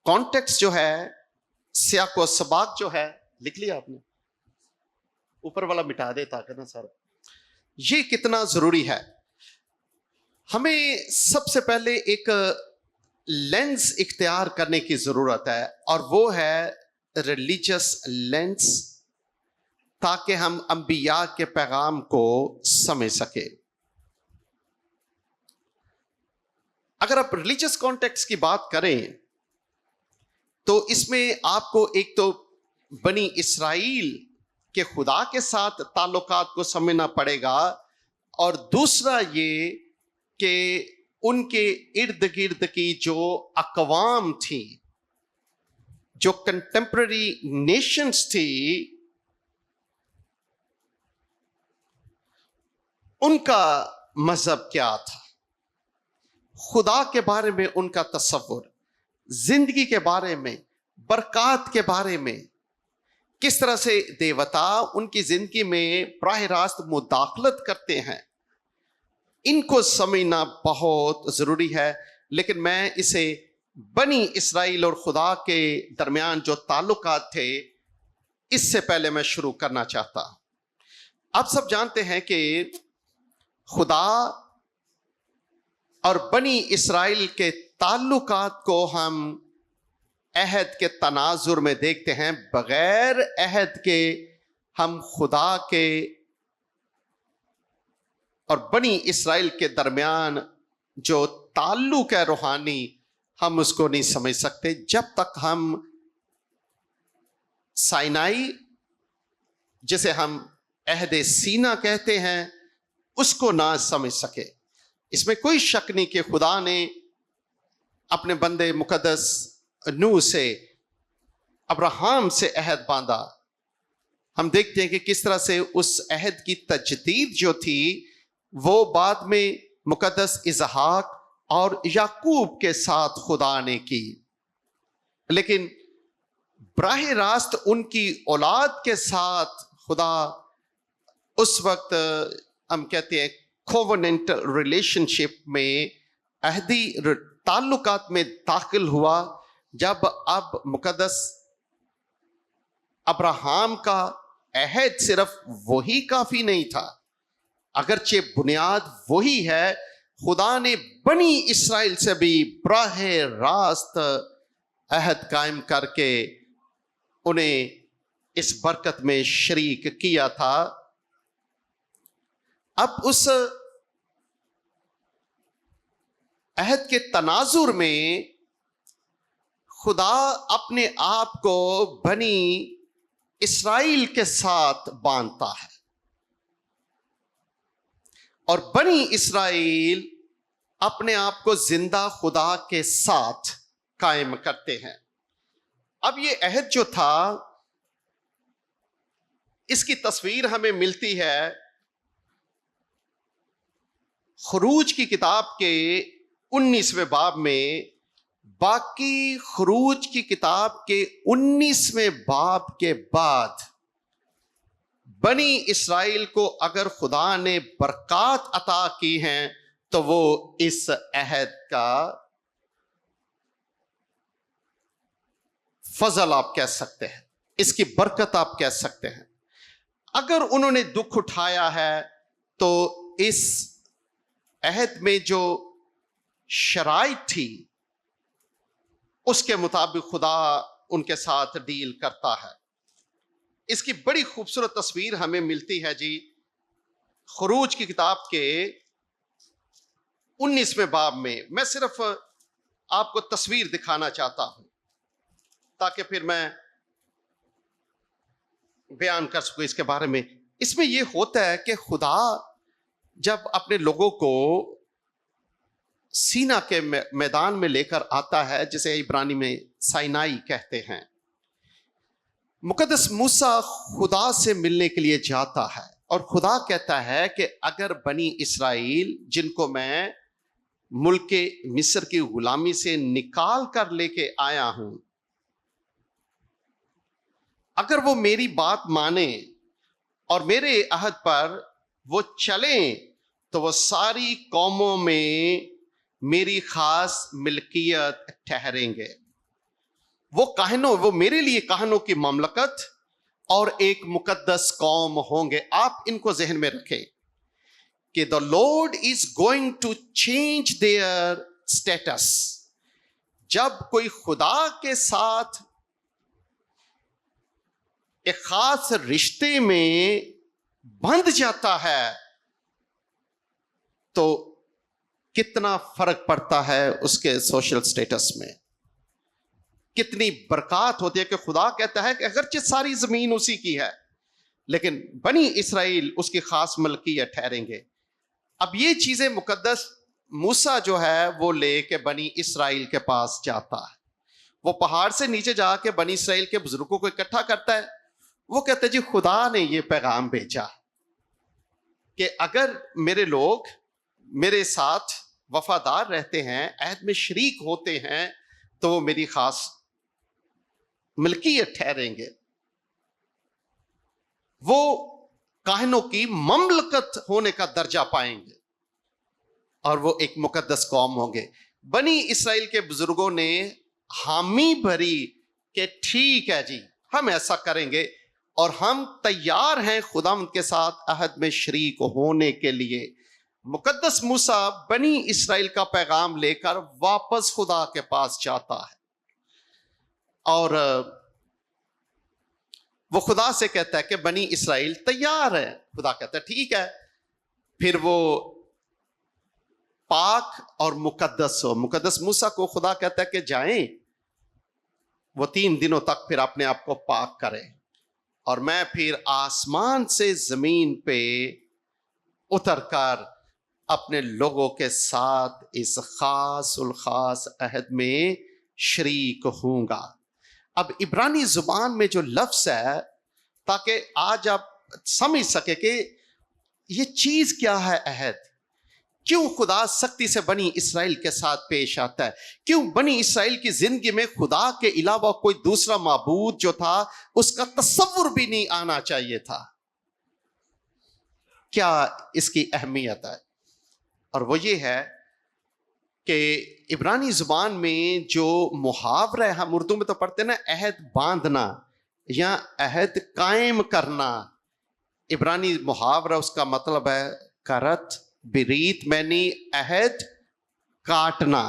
کانٹیکس جو ہے، سیاق و سباق جو ہے، لکھ لیا آپ نے؟ اوپر والا مٹا دے تاکہ نا سارا، یہ کتنا ضروری ہے۔ ہمیں سب سے پہلے ایک لینس اختیار کرنے کی ضرورت ہے، اور وہ ہے ریلیجس لینس، تاکہ ہم انبیاء کے پیغام کو سمجھ سکے۔ اگر آپ ریلیجس کانٹیکس کی بات کریں تو اس میں آپ کو ایک تو بنی اسرائیل کے خدا کے ساتھ تعلقات کو سمجھنا پڑے گا، اور دوسرا یہ کہ ان کے ارد گرد کی جو اقوام تھیں، جو کنٹمپرری نیشنز تھی، ان کا مذہب کیا تھا، خدا کے بارے میں ان کا تصور، زندگی کے بارے میں، برکات کے بارے میں، کس طرح سے دیوتا ان کی زندگی میں براہ راست مداخلت کرتے ہیں، ان کو سمجھنا بہت ضروری ہے۔ لیکن میں اسے بنی اسرائیل اور خدا کے درمیان جو تعلقات تھے، اس سے پہلے میں شروع کرنا چاہتا ہوں۔ آپ سب جانتے ہیں کہ خدا اور بنی اسرائیل کے تعلقات کو ہم عہد کے تناظر میں دیکھتے ہیں۔ بغیر عہد کے ہم خدا کے اور بنی اسرائیل کے درمیان جو تعلق ہے روحانی، ہم اس کو نہیں سمجھ سکتے جب تک ہم سائنائی، جسے ہم عہد سینا کہتے ہیں، اس کو نہ سمجھ سکے۔ اس میں کوئی شک نہیں کہ خدا نے اپنے بندے مقدس نوح سے، ابراہیم سے عہد باندھا۔ ہم دیکھتے ہیں کہ کس طرح سے اس عہد کی تجدید جو تھی وہ بعد میں مقدس اسحاق اور یعقوب کے ساتھ خدا نے کی، لیکن براہ راست ان کی اولاد کے ساتھ خدا اس وقت ہم کہتے ہیں کووننٹل ریلیشن شپ میں، عہدی تعلقات میں داخل ہوا، جب اب مقدس ابراہیم کا عہد صرف وہی کافی نہیں تھا، اگرچہ بنیاد وہی ہے، خدا نے بنی اسرائیل سے بھی براہ راست عہد قائم کر کے انہیں اس برکت میں شریک کیا تھا۔ اب اس عہد کے تناظر میں خدا اپنے آپ کو بنی اسرائیل کے ساتھ باندھتا ہے، اور بنی اسرائیل اپنے آپ کو زندہ خدا کے ساتھ قائم کرتے ہیں۔ اب یہ عہد جو تھا، اس کی تصویر ہمیں ملتی ہے خروج کی کتاب کے 19ویں باب میں۔ باقی خروج کی کتاب کے 19ویں باب کے بعد بنی اسرائیل کو اگر خدا نے برکات عطا کی ہیں تو وہ اس عہد کا فضل آپ کہہ سکتے ہیں، اس کی برکت آپ کہہ سکتے ہیں۔ اگر انہوں نے دکھ اٹھایا ہے تو اس عہد میں جو شرائط تھی اس کے مطابق خدا ان کے ساتھ ڈیل کرتا ہے۔ اس کی بڑی خوبصورت تصویر ہمیں ملتی ہے جی خروج کی کتاب کے 19ویں باب میں۔ میں صرف آپ کو تصویر دکھانا چاہتا ہوں تاکہ پھر میں بیان کر سکوں اس کے بارے میں۔ اس میں یہ ہوتا ہے کہ خدا جب اپنے لوگوں کو سینا کے میدان میں لے کر آتا ہے، جسے عبرانی میں سائنائی کہتے ہیں، مقدس موسیٰ خدا سے ملنے کے لیے جاتا ہے، اور خدا کہتا ہے کہ اگر بنی اسرائیل جن کو میں ملک مصر کی غلامی سے نکال کر لے کے آیا ہوں، اگر وہ میری بات مانیں اور میرے عہد پر وہ چلیں تو وہ ساری قوموں میں میری خاص ملکیت ٹھہریں گے۔ وہ میرے لیے کہنوں کی مملکت اور ایک مقدس قوم ہوں گے۔ آپ ان کو ذہن میں رکھیں کہ the Lord is going to change their status۔ جب کوئی خدا کے ساتھ ایک خاص رشتے میں بندھ جاتا ہے تو کتنا فرق پڑتا ہے اس کے سوشل سٹیٹس میں، کتنی برکات ہوتی ہے کہ خدا کہتا ہے کہ اگرچہ ساری زمین اسی کی ہے لیکن بنی اسرائیل اس کی خاص ملکیت ٹھہریں گے۔ اب یہ چیزیں مقدس موسیٰ جو ہے وہ لے کے بنی اسرائیل کے پاس جاتا ہے، وہ پہاڑ سے نیچے جا کے بنی اسرائیل کے بزرگوں کو اکٹھا کرتا ہے۔ وہ کہتے ہیں جی خدا نے یہ پیغام بھیجا کہ اگر میرے لوگ میرے ساتھ وفادار رہتے ہیں، عہد میں شریک ہوتے ہیں، تو وہ میری خاص ملکیت ٹھہریں گے، وہ کاہنوں کی مملکت ہونے کا درجہ پائیں گے، اور وہ ایک مقدس قوم ہوں گے۔ بنی اسرائیل کے بزرگوں نے حامی بھری کہ ٹھیک ہے جی ہم ایسا کریں گے اور ہم تیار ہیں خداوند کے ساتھ عہد میں شریک ہونے کے لیے۔ مقدس موسیٰ بنی اسرائیل کا پیغام لے کر واپس خدا کے پاس جاتا ہے اور وہ خدا سے کہتا ہے کہ بنی اسرائیل تیار ہے۔ خدا کہتا ہے ٹھیک ہے، پھر وہ پاک اور مقدس ہو۔ مقدس موسیٰ کو خدا کہتا ہے کہ جائیں، وہ 3 دنوں تک پھر اپنے آپ کو پاک کریں اور میں پھر آسمان سے زمین پہ اتر کر اپنے لوگوں کے ساتھ اس خاص الخاص عہد میں شریک ہوں گا۔ اب عبرانی زبان میں جو لفظ ہے، تاکہ آج آپ سمجھ سکے کہ یہ چیز کیا ہے عہد، کیوں خدا سختی سے بنی اسرائیل کے ساتھ پیش آتا ہے، کیوں بنی اسرائیل کی زندگی میں خدا کے علاوہ کوئی دوسرا معبود جو تھا اس کا تصور بھی نہیں آنا چاہیے تھا، کیا اس کی اہمیت ہے؟ اور وہ یہ ہے کہ عبرانی زبان میں جو محاورہ ہے، ہم اردو میں تو پڑھتے ہیں نا عہد باندھنا یا عہد قائم کرنا، عبرانی محاورہ اس کا مطلب ہے کرت بریت، یعنی عہد کاٹنا۔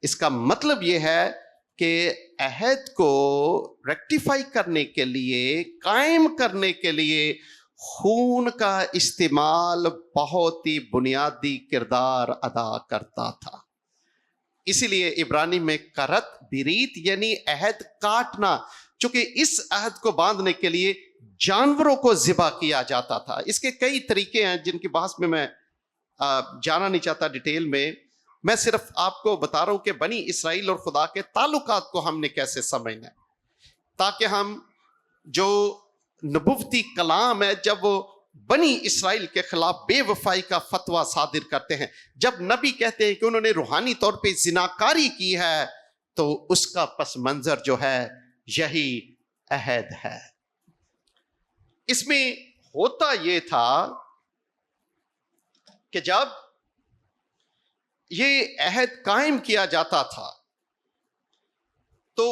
اس کا مطلب یہ ہے کہ عہد کو ریکٹیفائی کرنے کے لیے، قائم کرنے کے لیے خون کا استعمال بہت ہی بنیادی کردار ادا کرتا تھا۔ اسی لیے عبرانی میں کرت بریت یعنی عہد کاٹنا، چونکہ اس عہد کو باندھنے کے لیے جانوروں کو ذبح کیا جاتا تھا۔ اس کے کئی طریقے ہیں جن کی بحث میں جانا نہیں چاہتا ڈیٹیل میں صرف آپ کو بتا رہا ہوں کہ بنی اسرائیل اور خدا کے تعلقات کو ہم نے کیسے سمجھنا ہے، تاکہ ہم جو نبوتی کلام ہے، جب وہ بنی اسرائیل کے خلاف بے وفائی کا فتویٰ صادر کرتے ہیں، جب نبی کہتے ہیں کہ انہوں نے روحانی طور پہ زناکاری کی ہے، تو اس کا پس منظر جو ہے یہی عہد ہے۔ اس میں ہوتا یہ تھا کہ جب یہ عہد قائم کیا جاتا تھا تو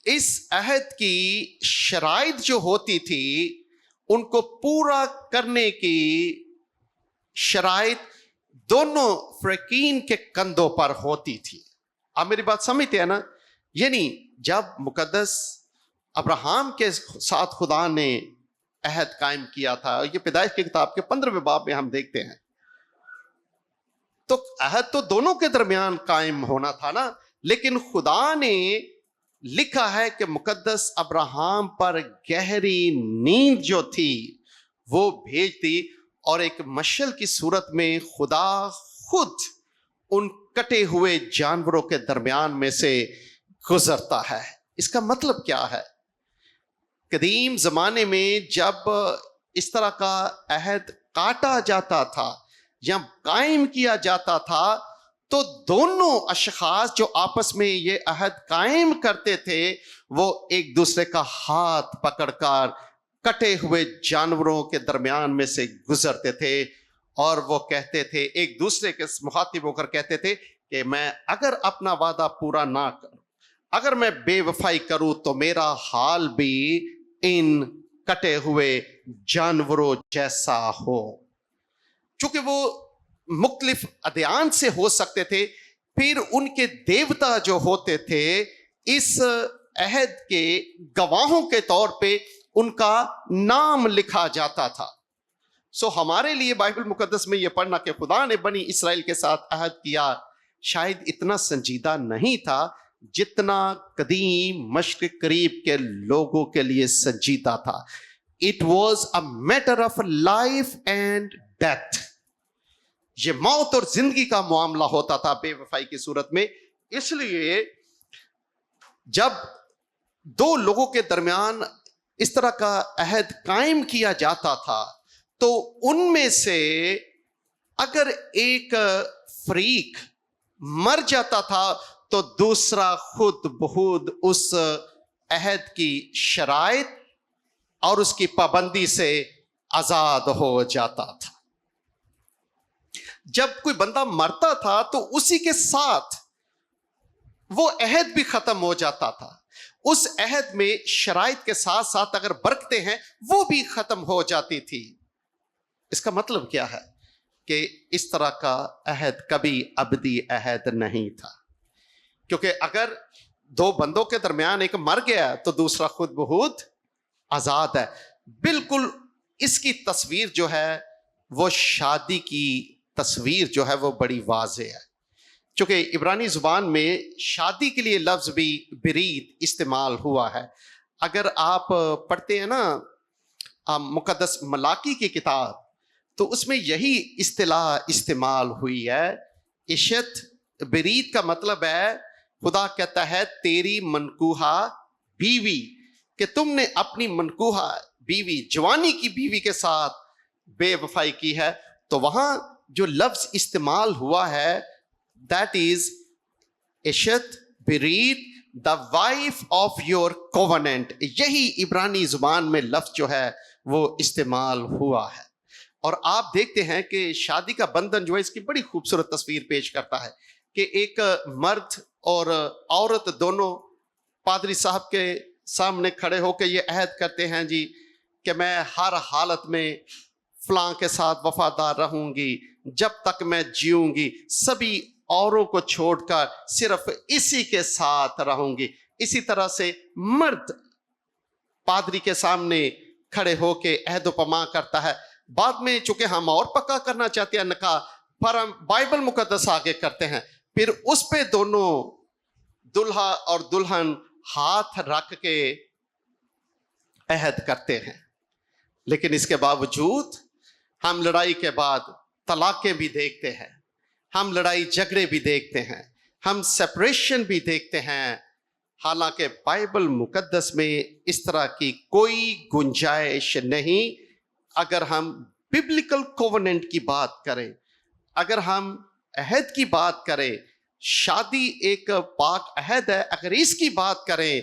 اس عہد کی شرائط جو ہوتی تھی ان کو پورا کرنے کی شرائط دونوں فریقین کے کندھوں پر ہوتی تھی۔ آپ میری بات سمجھتے ہیں نا؟ یعنی جب مقدس ابراہیم کے ساتھ خدا نے عہد قائم کیا تھا، یہ پیدائش کی کتاب کے 15ویں باب میں ہم دیکھتے ہیں، تو عہد تو دونوں کے درمیان قائم ہونا تھا نا، لیکن خدا نے لکھا ہے کہ مقدس ابراہیم پر گہری نیند جو تھی وہ بھیج دی، اور ایک مشعل کی صورت میں خدا خود ان کٹے ہوئے جانوروں کے درمیان میں سے گزرتا ہے۔ اس کا مطلب کیا ہے؟ قدیم زمانے میں جب اس طرح کا عہد کاٹا جاتا تھا یا قائم کیا جاتا تھا تو دونوں اشخاص جو آپس میں یہ عہد قائم کرتے تھے وہ ایک دوسرے کا ہاتھ پکڑ کر کٹے ہوئے جانوروں کے درمیان میں سے گزرتے تھے، اور وہ کہتے تھے، ایک دوسرے کے مخاطب ہو کر کہتے تھے کہ میں اگر اپنا وعدہ پورا نہ کروں، اگر میں بے وفائی کروں تو میرا حال بھی ان کٹے ہوئے جانوروں جیسا ہو۔ چونکہ وہ مختلف ادیان سے ہو سکتے تھے، پھر ان کے دیوتا جو ہوتے تھے اس عہد کے گواہوں کے طور پہ ان کا نام لکھا جاتا تھا۔ سو ہمارے لیے بائبل مقدس میں یہ پڑھنا کہ خدا نے بنی اسرائیل کے ساتھ عہد کیا شاید اتنا سنجیدہ نہیں تھا جتنا قدیم مشرق قریب کے لوگوں کے لیے سنجیدہ تھا۔ It was a matter of life and death. یہ موت اور زندگی کا معاملہ ہوتا تھا بے وفائی کی صورت میں۔ اس لیے جب دو لوگوں کے درمیان اس طرح کا عہد قائم کیا جاتا تھا تو ان میں سے اگر ایک فریق مر جاتا تھا تو دوسرا خود بخود اس عہد کی شرائط اور اس کی پابندی سے آزاد ہو جاتا تھا۔ جب کوئی بندہ مرتا تھا تو اسی کے ساتھ وہ عہد بھی ختم ہو جاتا تھا. اس عہد میں شرائط کے ساتھ ساتھ اگر برکتیں ہیں وہ بھی ختم ہو جاتی تھی. اس کا مطلب کیا ہے کہ اس طرح کا عہد کبھی ابدی عہد نہیں تھا، کیونکہ اگر دو بندوں کے درمیان ایک مر گیا تو دوسرا خود بخود آزاد ہے. بالکل اس کی تصویر جو ہے وہ شادی کی تصویر جو ہے وہ بڑی واضح ہے، چونکہ عبرانی زبان میں شادی کے لیے لفظ بھی برید استعمال ہوا ہے. اگر آپ پڑھتے ہیں نا مقدس ملاکی کی کتاب تو اس میں یہی اصطلاح استعمال ہوئی ہے. عشت برید کا مطلب ہے خدا کہتا ہے تیری منکوحہ بیوی، کہ تم نے اپنی منکوحہ بیوی جوانی کی بیوی کے ساتھ بے وفائی کی ہے. تو وہاں جو لفظ استعمال ہوا ہے that is عشت برید the wife of your covenant، یہی عبرانی زبان میں لفظ جو ہے وہ استعمال ہوا ہے. اور آپ دیکھتے ہیں کہ شادی کا بندھن جو ہے اس کی بڑی خوبصورت تصویر پیش کرتا ہے کہ ایک مرد اور عورت دونوں پادری صاحب کے سامنے کھڑے ہو کے یہ عہد کرتے ہیں جی کہ میں ہر حالت میں فلاں کے ساتھ وفادار رہوں گی، جب تک میں جیوں گی سبھی اوروں کو چھوڑ کر صرف اسی کے ساتھ رہوں گی. اسی طرح سے مرد پادری کے سامنے کھڑے ہو کے عہد و پیمان کرتا ہے. بعد میں چونکہ ہم اور پکا کرنا چاہتے ہیں نکاح، پر ہم بائبل مقدس آگے کرتے ہیں، پھر اس پہ دونوں دلہا اور دلہن ہاتھ رکھ کے عہد کرتے ہیں. لیکن اس کے باوجود ہم لڑائی کے بعد طلاقیں بھی دیکھتے ہیں، ہم لڑائی جھگڑے بھی دیکھتے ہیں، ہم سیپریشن بھی دیکھتے ہیں. حالانکہ بائبل مقدس میں اس طرح کی کوئی گنجائش نہیں. اگر ہم ببلیکل کووننٹ کی بات کریں، اگر ہم عہد کی بات کریں، شادی ایک پاک عہد ہے، اگر اس کی بات کریں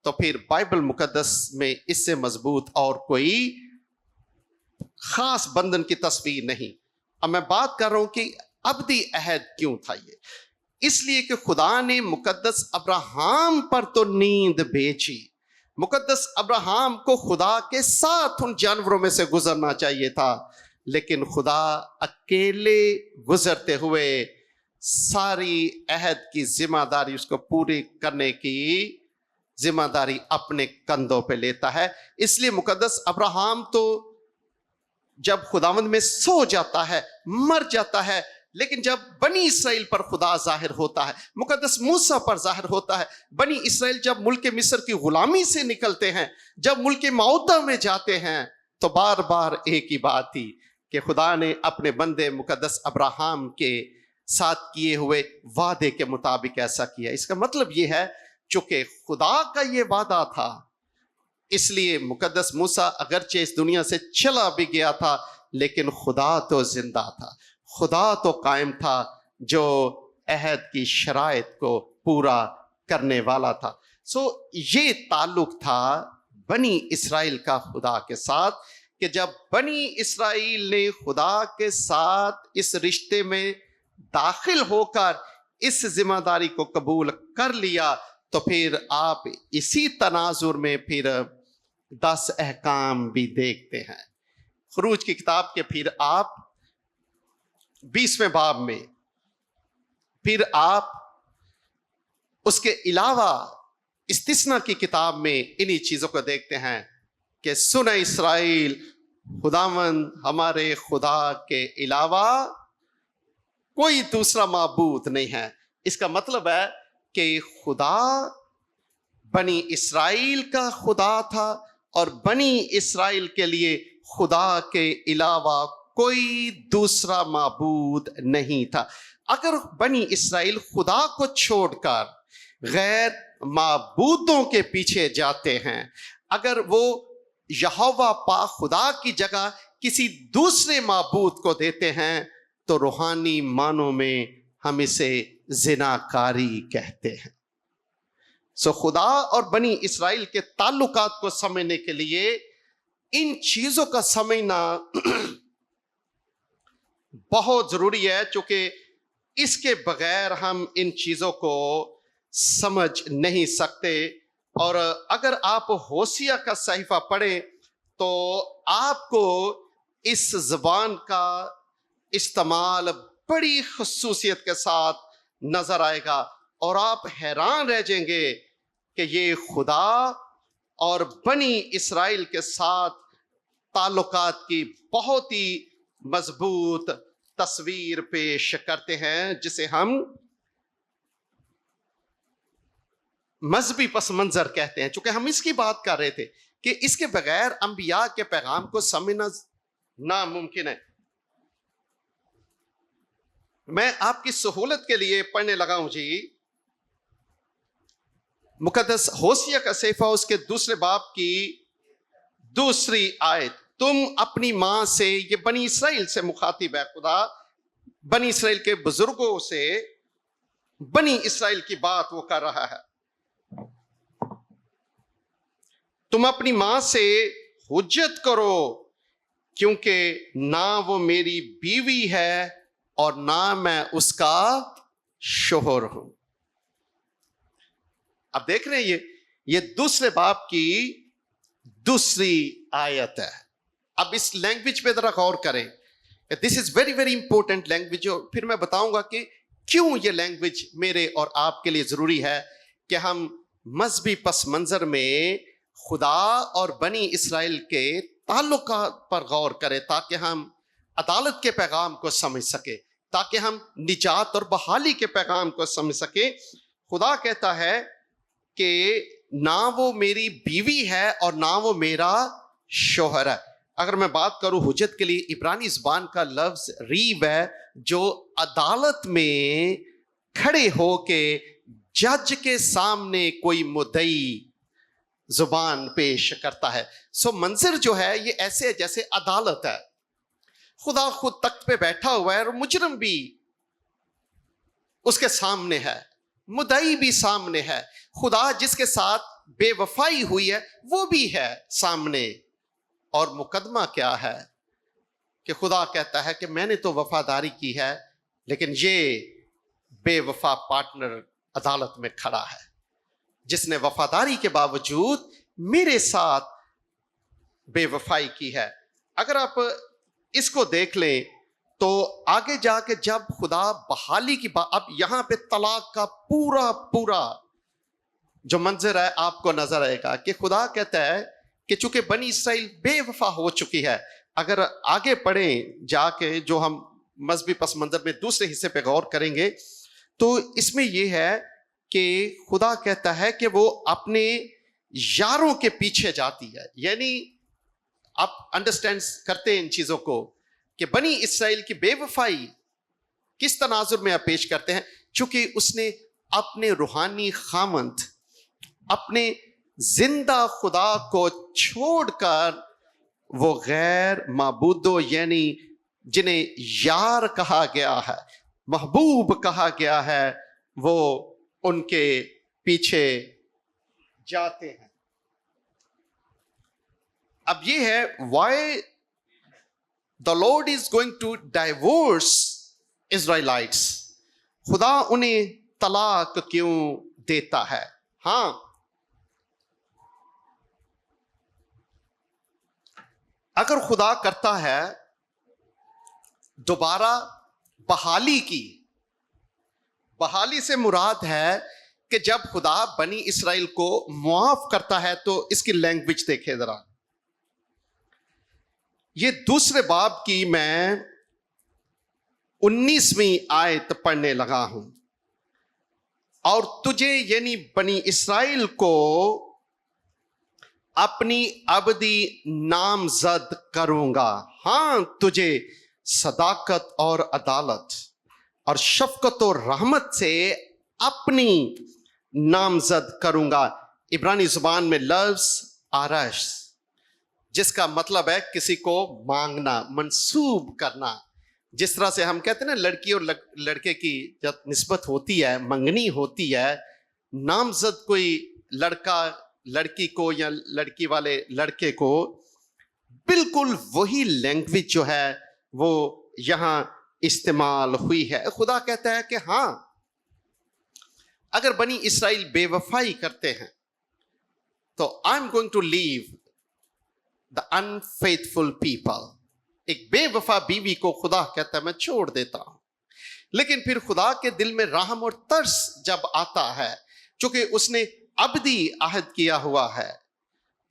تو پھر بائبل مقدس میں اس سے مضبوط اور کوئی خاص بندھن کی تصویر نہیں. اب میں بات کر رہا ہوں کہ ابدی عہد کیوں تھا یہ؟ اس لیے کہ خدا نے مقدس ابراہیم پر تو نیند بھیجی. مقدس ابراہیم کو خدا کے ساتھ ان جانوروں میں سے گزرنا چاہیے تھا، لیکن خدا اکیلے گزرتے ہوئے ساری عہد کی ذمہ داری اس کو پوری کرنے کی ذمہ داری اپنے کندھوں پہ لیتا ہے. اس لیے مقدس ابراہیم تو جب خداوند میں سو جاتا ہے، مر جاتا ہے، لیکن جب بنی اسرائیل پر خدا ظاہر ہوتا ہے، مقدس موسیٰ پر ظاہر ہوتا ہے. بنی اسرائیل جب ملک مصر کی غلامی سے نکلتے ہیں، جب ملک معدہ میں جاتے ہیں، تو بار بار ایک ہی بات تھی کہ خدا نے اپنے بندے مقدس ابراہیم کے ساتھ کیے ہوئے وعدے کے مطابق ایسا کیا. اس کا مطلب یہ ہے چونکہ خدا کا یہ وعدہ تھا، اس لیے مقدس موسیٰ اگرچہ اس دنیا سے چلا بھی گیا تھا لیکن خدا تو زندہ تھا، خدا تو قائم تھا جو عہد کی شرائط کو پورا کرنے والا تھا. یہ تعلق تھا بنی اسرائیل کا خدا کے ساتھ کہ جب بنی اسرائیل نے خدا کے ساتھ اس رشتے میں داخل ہو کر اس ذمہ داری کو قبول کر لیا تو پھر آپ اسی تناظر میں پھر 10 احکام بھی دیکھتے ہیں. خروج کی کتاب کے پھر آپ 20ویں باب میں پھر آپ اس کے علاوہ استثنا کی کتاب میں انہی چیزوں کو دیکھتے ہیں کہ سن اسرائیل، خداوند ہمارے خدا کے علاوہ کوئی دوسرا معبود نہیں ہے. اس کا مطلب ہے کہ خدا بنی اسرائیل کا خدا تھا اور بنی اسرائیل کے لیے خدا کے علاوہ کوئی دوسرا معبود نہیں تھا. اگر بنی اسرائیل خدا کو چھوڑ کر غیر معبودوں کے پیچھے جاتے ہیں، اگر وہ یہوہ پاک خدا کی جگہ کسی دوسرے معبود کو دیتے ہیں تو روحانی معنوں میں ہم اسے زناکاری کہتے ہیں. خدا اور بنی اسرائیل کے تعلقات کو سمجھنے کے لیے ان چیزوں کا سمجھنا بہت ضروری ہے، چونکہ اس کے بغیر ہم ان چیزوں کو سمجھ نہیں سکتے. اور اگر آپ ہوسیہ کا صحیفہ پڑھیں تو آپ کو اس زبان کا استعمال بڑی خصوصیت کے ساتھ نظر آئے گا اور آپ حیران رہ جائیں گے کہ یہ خدا اور بنی اسرائیل کے ساتھ تعلقات کی بہت ہی مضبوط تصویر پیش کرتے ہیں، جسے ہم مذہبی پس منظر کہتے ہیں. چونکہ ہم اس کی بات کر رہے تھے کہ اس کے بغیر انبیاء کے پیغام کو سمجھنا ناممکن ہے. میں آپ کی سہولت کے لیے پڑھنے لگا ہوں جی مقدس ہوسیہ کا صحیفہ، اس کے دوسرے باب کی دوسری آیت. تم اپنی ماں سے، یہ بنی اسرائیل سے مخاطب ہے خدا، بنی اسرائیل کے بزرگوں سے بنی اسرائیل کی بات وہ کر رہا ہے. تم اپنی ماں سے حجت کرو کیونکہ نہ وہ میری بیوی ہے اور نہ میں اس کا شوہر ہوں. اب دیکھ رہے ہیں یہ دوسرے باب کی دوسری آیت ہے. اب اس لینگویج پہ ذرا غور کریں. This is very very important language. پھر میں بتاؤں گا کہ کیوں یہ لینگویج میرے اور آپ کے لیے ضروری ہے کہ ہم مذہبی پس منظر میں خدا اور بنی اسرائیل کے تعلقات پر غور کریں، تاکہ ہم عدالت کے پیغام کو سمجھ سکیں، تاکہ ہم نجات اور بحالی کے پیغام کو سمجھ سکیں. خدا کہتا ہے کہ نہ وہ میری بیوی ہے اور نہ وہ میرا شوہر ہے. اگر میں بات کروں حجت کے لیے، عبرانی زبان کا لفظ ریو ہے، جو عدالت میں کھڑے ہو کے جج کے سامنے کوئی مدعی زبان پیش کرتا ہے. سو منظر جو ہے یہ ایسے ہے جیسے عدالت ہے. خدا خود تخت پہ بیٹھا ہوا ہے اور مجرم بھی اس کے سامنے ہے، مدعی بھی سامنے ہے. خدا جس کے ساتھ بے وفائی ہوئی ہے وہ بھی ہے سامنے. اور مقدمہ کیا ہے کہ خدا کہتا ہے کہ میں نے تو وفاداری کی ہے، لیکن یہ بے وفا پارٹنر عدالت میں کھڑا ہے جس نے وفاداری کے باوجود میرے ساتھ بے وفائی کی ہے. اگر آپ اس کو دیکھ لیں تو آگے جا کے جب خدا بحالی کی بات، اب یہاں پہ طلاق کا پورا جو منظر ہے آپ کو نظر آئے گا کہ خدا کہتا ہے کہ چونکہ بنی اسرائیل بے وفا ہو چکی ہے. اگر آگے پڑھیں جا کے، جو ہم مذہبی پس منظر میں دوسرے حصے پہ غور کریں گے، تو اس میں یہ ہے کہ خدا کہتا ہے کہ وہ اپنے یاروں کے پیچھے جاتی ہے. یعنی آپ انڈرسٹینڈ کرتے ہیں ان چیزوں کو کہ بنی اسرائیل کی بے وفائی کس تناظر میں آپ پیش کرتے ہیں، چونکہ اس نے اپنے روحانی خامند، اپنے زندہ خدا کو چھوڑ کر وہ غیر معبودوں، یعنی جنہیں یار کہا گیا ہے، محبوب کہا گیا ہے، وہ ان کے پیچھے جاتے ہیں. اب یہ ہے why the lord is going to divorce Israelites. خدا انہیں طلاق کیوں دیتا ہے؟ ہاں، اگر خدا کرتا ہے دوبارہ بحالی کی، بحالی سے مراد ہے کہ جب خدا بنی اسرائیل کو معاف کرتا ہے، تو اس کی لینگویج دیکھیں ذرا. یہ دوسرے باب کی میں 19ویں آیت پڑھنے لگا ہوں. اور تجھے یعنی بنی اسرائیل کو اپنی ابدی نامزد کروں گا. ہاں، تجھے صداقت اور عدالت اور شفقت و رحمت سے اپنی نامزد کروں گا. عبرانی زبان میں لفظ آرش، جس کا مطلب ہے کسی کو مانگنا، منسوب کرنا. جس طرح سے ہم کہتے ہیں نا لڑکی اور لڑکے کی جب نسبت ہوتی ہے، منگنی ہوتی ہے، نامزد کوئی لڑکا لڑکی کو یا لڑکی والے لڑکے کو، بالکل وہی لینگویج جو ہے وہ یہاں استعمال ہوئی ہے. خدا کہتا ہے کہ ہاں، اگر بنی اسرائیل بے وفائی کرتے ہیں تو I am going to leave the unfaithful people. ایک بے وفا بیوی کو خدا کہتا ہے میں چھوڑ دیتا ہوں. لیکن پھر خدا کے دل میں رحم اور ترس جب آتا ہے، چونکہ اس نے ابدی عہد کیا ہوا ہے،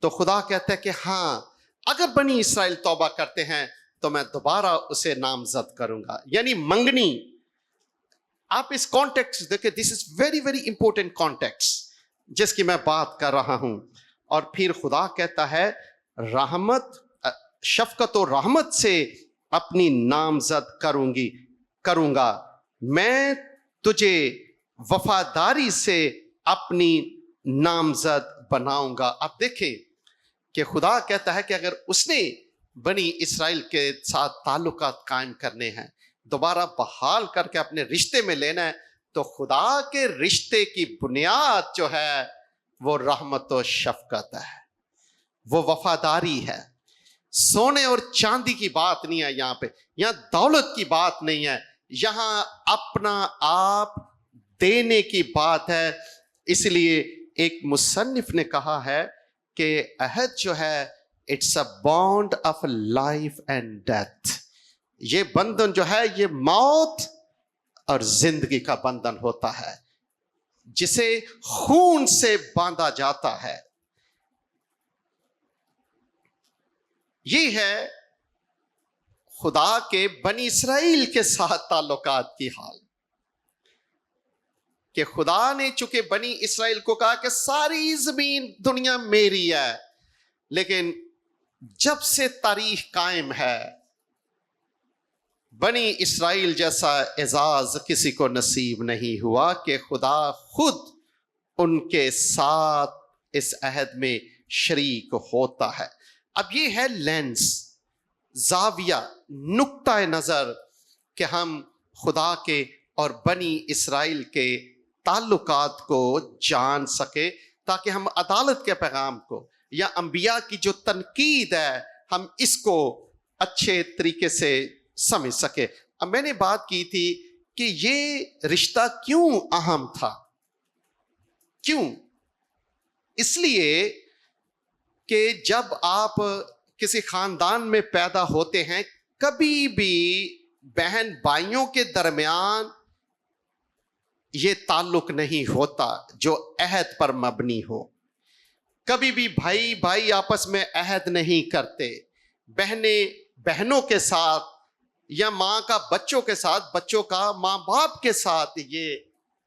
تو خدا کہتا ہے کہ ہاں اگر بنی اسرائیل توبہ کرتے ہیں تو میں دوبارہ اسے نامزد کروں گا. یعنی منگنی، آپ اس کانٹیکسٹ دیکھیں، this is very very important context جس کی میں بات کر رہا ہوں. اور پھر خدا کہتا ہے رحمت، شفقت و رحمت سے اپنی نامزد کروں گا، میں تجھے وفاداری سے اپنی نامزد بناؤں گا. آپ دیکھیں کہ خدا کہتا ہے کہ اگر اس نے بنی اسرائیل کے ساتھ تعلقات قائم کرنے ہیں، دوبارہ بحال کر کے اپنے رشتے میں لینا ہے، تو خدا کے رشتے کی بنیاد جو ہے وہ رحمت و شفقت ہے، وہ وفاداری ہے. سونے اور چاندی کی بات نہیں ہے یہاں پہ، یہاں دولت کی بات نہیں ہے، یہاں اپنا آپ دینے کی بات ہے. اس لیے ایک مصنف نے کہا ہے کہ عہد جو ہے it's a bond of life and death. یہ بندھن جو ہے یہ موت اور زندگی کا بندھن ہوتا ہے جسے خون سے باندھا جاتا ہے. یہ ہے خدا کے بنی اسرائیل کے ساتھ تعلقات کی حال، کہ خدا نے چونکہ بنی اسرائیل کو کہا کہ ساری زمین دنیا میری ہے، لیکن جب سے تاریخ قائم ہے بنی اسرائیل جیسا اعزاز کسی کو نصیب نہیں ہوا کہ خدا خود ان کے ساتھ اس عہد میں شریک ہوتا ہے. اب یہ ہے لینس، زاویہ، نقطہ نظر کہ ہم خدا کے اور بنی اسرائیل کے تعلقات کو جان سکے، تاکہ ہم عدالت کے پیغام کو یا انبیاء کی جو تنقید ہے ہم اس کو اچھے طریقے سے سمجھ سکے. اب میں نے بات کی تھی کہ یہ رشتہ کیوں اہم تھا. کیوں؟ اس لیے کہ جب آپ کسی خاندان میں پیدا ہوتے ہیں، کبھی بھی بہن بھائیوں کے درمیان یہ تعلق نہیں ہوتا جو عہد پر مبنی ہو. کبھی بھی بھائی آپس میں عہد نہیں کرتے، بہنیں بہنوں کے ساتھ، یا ماں کا بچوں کے ساتھ، بچوں کا ماں باپ کے ساتھ یہ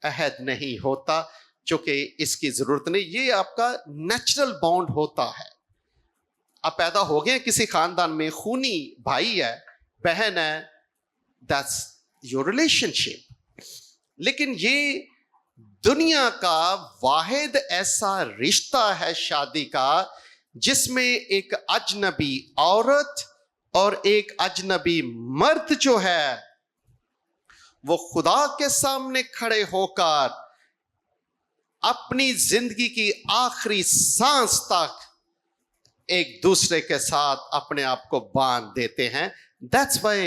عہد نہیں ہوتا، چونکہ اس کی ضرورت نہیں. یہ آپ کا نیچرل بانڈ ہوتا ہے. آپ پیدا ہو گئے کسی خاندان میں، خونی بھائی ہے، بہن ہے، that's your relationship. لیکن یہ دنیا کا واحد ایسا رشتہ ہے شادی کا جس میں ایک اجنبی عورت اور ایک اجنبی مرد جو ہے وہ خدا کے سامنے کھڑے ہو کر اپنی زندگی کی آخری سانس تک ایک دوسرے کے ساتھ اپنے آپ کو باندھ دیتے ہیں. That's why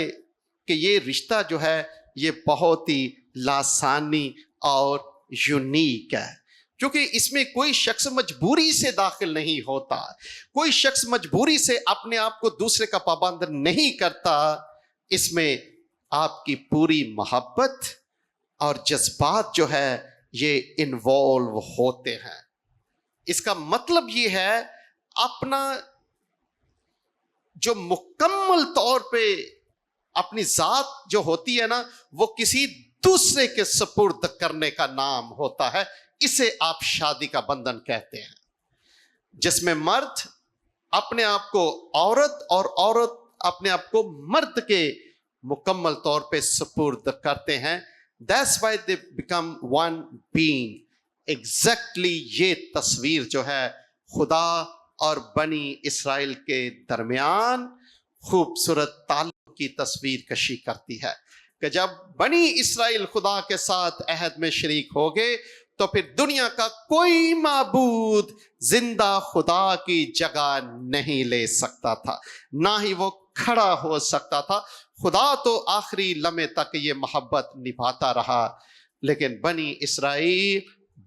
کہ یہ رشتہ جو ہے یہ بہت ہی لاسانی اور یونیک ہے، کیونکہ اس میں کوئی شخص مجبوری سے داخل نہیں ہوتا، کوئی شخص مجبوری سے اپنے آپ کو دوسرے کا پابند نہیں کرتا. اس میں آپ کی پوری محبت اور جذبات جو ہے یہ انوالو ہوتے ہیں. اس کا مطلب یہ ہے اپنا جو مکمل طور پہ اپنی ذات جو ہوتی ہے نا، وہ کسی دوسرے کے سپرد کرنے کا نام ہوتا ہے. اسے آپ شادی کا بندھن کہتے ہیں، جس میں مرد اپنے آپ کو عورت اور عورت اپنے آپ کو مرد کے مکمل طور پہ سپرد کرتے ہیں. That's why they become one being. Exactly یہ تصویر جو ہے خدا اور بنی اسرائیل کے درمیان خوبصورت تعلق کی تصویر کشی کرتی ہے، کہ جب بنی اسرائیل خدا کے ساتھ عہد میں شریک ہو گئے تو پھر دنیا کا کوئی معبود زندہ خدا کی جگہ نہیں لے سکتا تھا، نہ ہی وہ کھڑا ہو سکتا تھا. خدا تو آخری لمحے تک یہ محبت نبھاتا رہا، لیکن بنی اسرائیل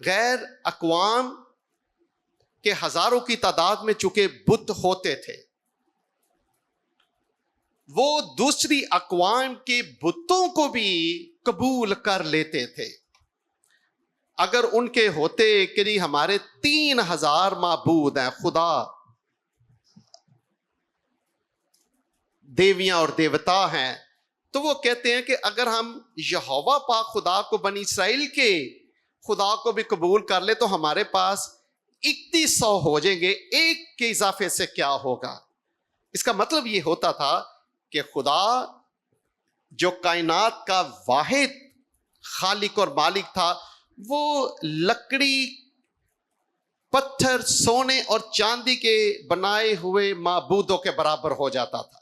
غیر اقوام کے ہزاروں کی تعداد میں چونکہ بت ہوتے تھے، وہ دوسری اقوام کے بتوں کو بھی قبول کر لیتے تھے۔ اگر ان کے ہوتے کہ نہیں ہمارے 3000 معبود ہیں، خدا، دیویاں اور دیوتا ہیں، تو وہ کہتے ہیں کہ اگر ہم یہوہ پاک خدا کو بنی اسرائیل کے خدا کو بھی قبول کر لے تو ہمارے پاس 3100 ہو جائیں گے، ایک کے اضافے سے کیا ہوگا؟ اس کا مطلب یہ ہوتا تھا کہ خدا جو کائنات کا واحد خالق اور مالک تھا، وہ لکڑی، پتھر، سونے اور چاندی کے بنائے ہوئے معبودوں کے برابر ہو جاتا تھا۔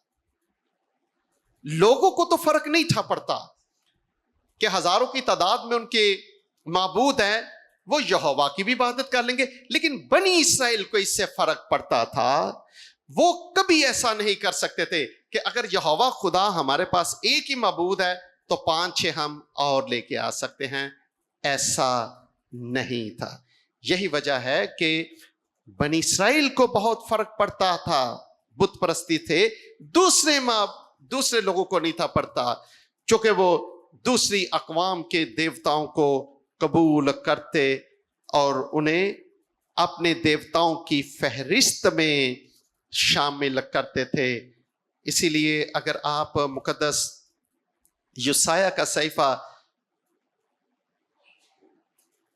لوگوں کو تو فرق نہیں تھا پڑتا کہ ہزاروں کی تعداد میں ان کے معبود ہیں، وہ یہوہ کی بھی عبادت کر لیں گے، لیکن بنی اسرائیل کو اس سے فرق پڑتا تھا۔ وہ کبھی ایسا نہیں کر سکتے تھے کہ اگر یہوہ خدا ہمارے پاس ایک ہی معبود ہے تو 5-6 ہم اور لے کے آ سکتے ہیں، ایسا نہیں تھا۔ یہی وجہ ہے کہ بنی اسرائیل کو بہت فرق پڑتا تھا، بت پرستی تھے، دوسرے لوگوں کو نہیں تھا پڑتا، چونکہ وہ دوسری اقوام کے دیوتاؤں کو قبول کرتے اور انہیں اپنے دیوتاؤں کی فہرست میں شامل کرتے تھے۔ اسی لیے اگر آپ مقدس یسایہ کا صحیفہ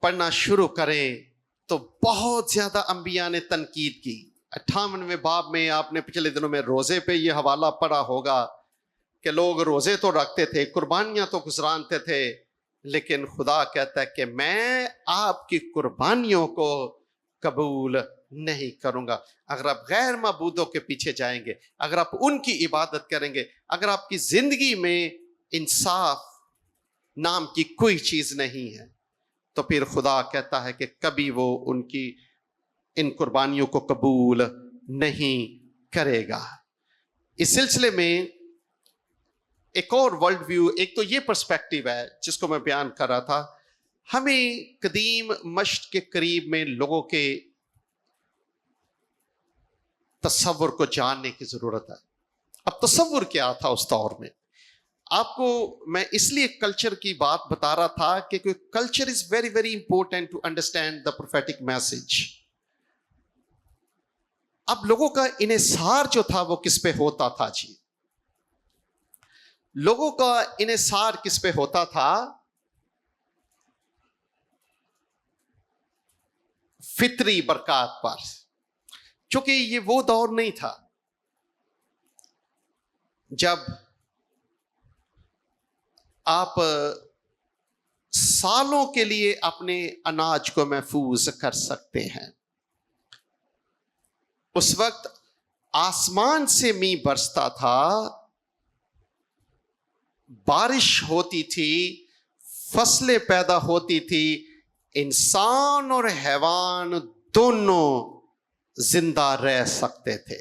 پڑھنا شروع کریں تو بہت زیادہ انبیاء نے تنقید کی۔ 58ویں باب میں آپ نے پچھلے دنوں میں روزے پہ یہ حوالہ پڑھا ہوگا کہ لوگ روزے تو رکھتے تھے، قربانیاں تو گزرانتے تھے، لیکن خدا کہتا ہے کہ میں آپ کی قربانیوں کو قبول نہیں کروں گا۔ اگر آپ غیر معبودوں کے پیچھے جائیں گے، اگر آپ ان کی عبادت کریں گے، اگر آپ کی زندگی میں انصاف نام کی کوئی چیز نہیں ہے، تو پھر خدا کہتا ہے کہ کبھی وہ ان قربانیوں کو قبول نہیں کرے گا۔ اس سلسلے میں ایک اور ورلڈ ویو، ایک تو یہ پرسپیکٹیو ہے جس کو میں بیان کر رہا تھا، ہمیں قدیم مشرق کے قریب میں لوگوں کے تصور کو جاننے کی ضرورت ہے۔ اب تصور کیا تھا اس دور میں؟ آپ کو میں اس لیے کلچر کی بات بتا رہا تھا کہ culture is very very important to understand the prophetic message. اب لوگوں کا انحصار جو تھا وہ کس پہ ہوتا تھا جی؟ لوگوں کا انحصار کس پہ ہوتا تھا؟ فطری برکات پر، چونکہ یہ وہ دور نہیں تھا جب آپ سالوں کے لیے اپنے اناج کو محفوظ کر سکتے ہیں۔ اس وقت آسمان سے میਂہ برستا تھا، بارش ہوتی تھی، فصلیں پیدا ہوتی تھی، انسان اور حیوان دونوں زندہ رہ سکتے تھے۔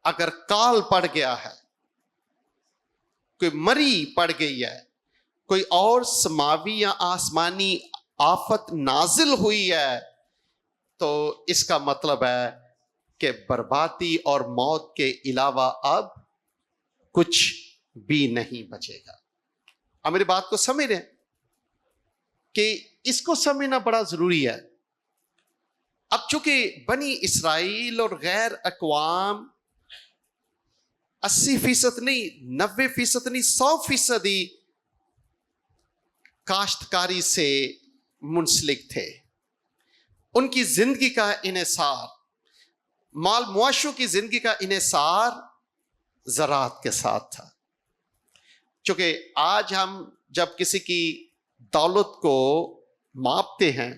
اگر کال پڑ گیا ہے، کوئی مری پڑ گئی ہے، کوئی اور سماوی یا آسمانی آفت نازل ہوئی ہے، تو اس کا مطلب ہے کہ بربادی اور موت کے علاوہ اب کچھ بھی نہیں بچے گا۔ اب میری بات کو سمجھ رہے ہیں کہ اس کو سمجھنا بڑا ضروری ہے۔ اب چونکہ بنی اسرائیل اور غیر اقوام 80% نہیں، 90% نہیں، 100% کاشتکاری سے منسلک تھے۔ ان کی زندگی کا انحصار، مال معاشوں کی زندگی کا انحصار زراعت کے ساتھ تھا۔ چونکہ آج ہم جب کسی کی دولت کو ماپتے ہیں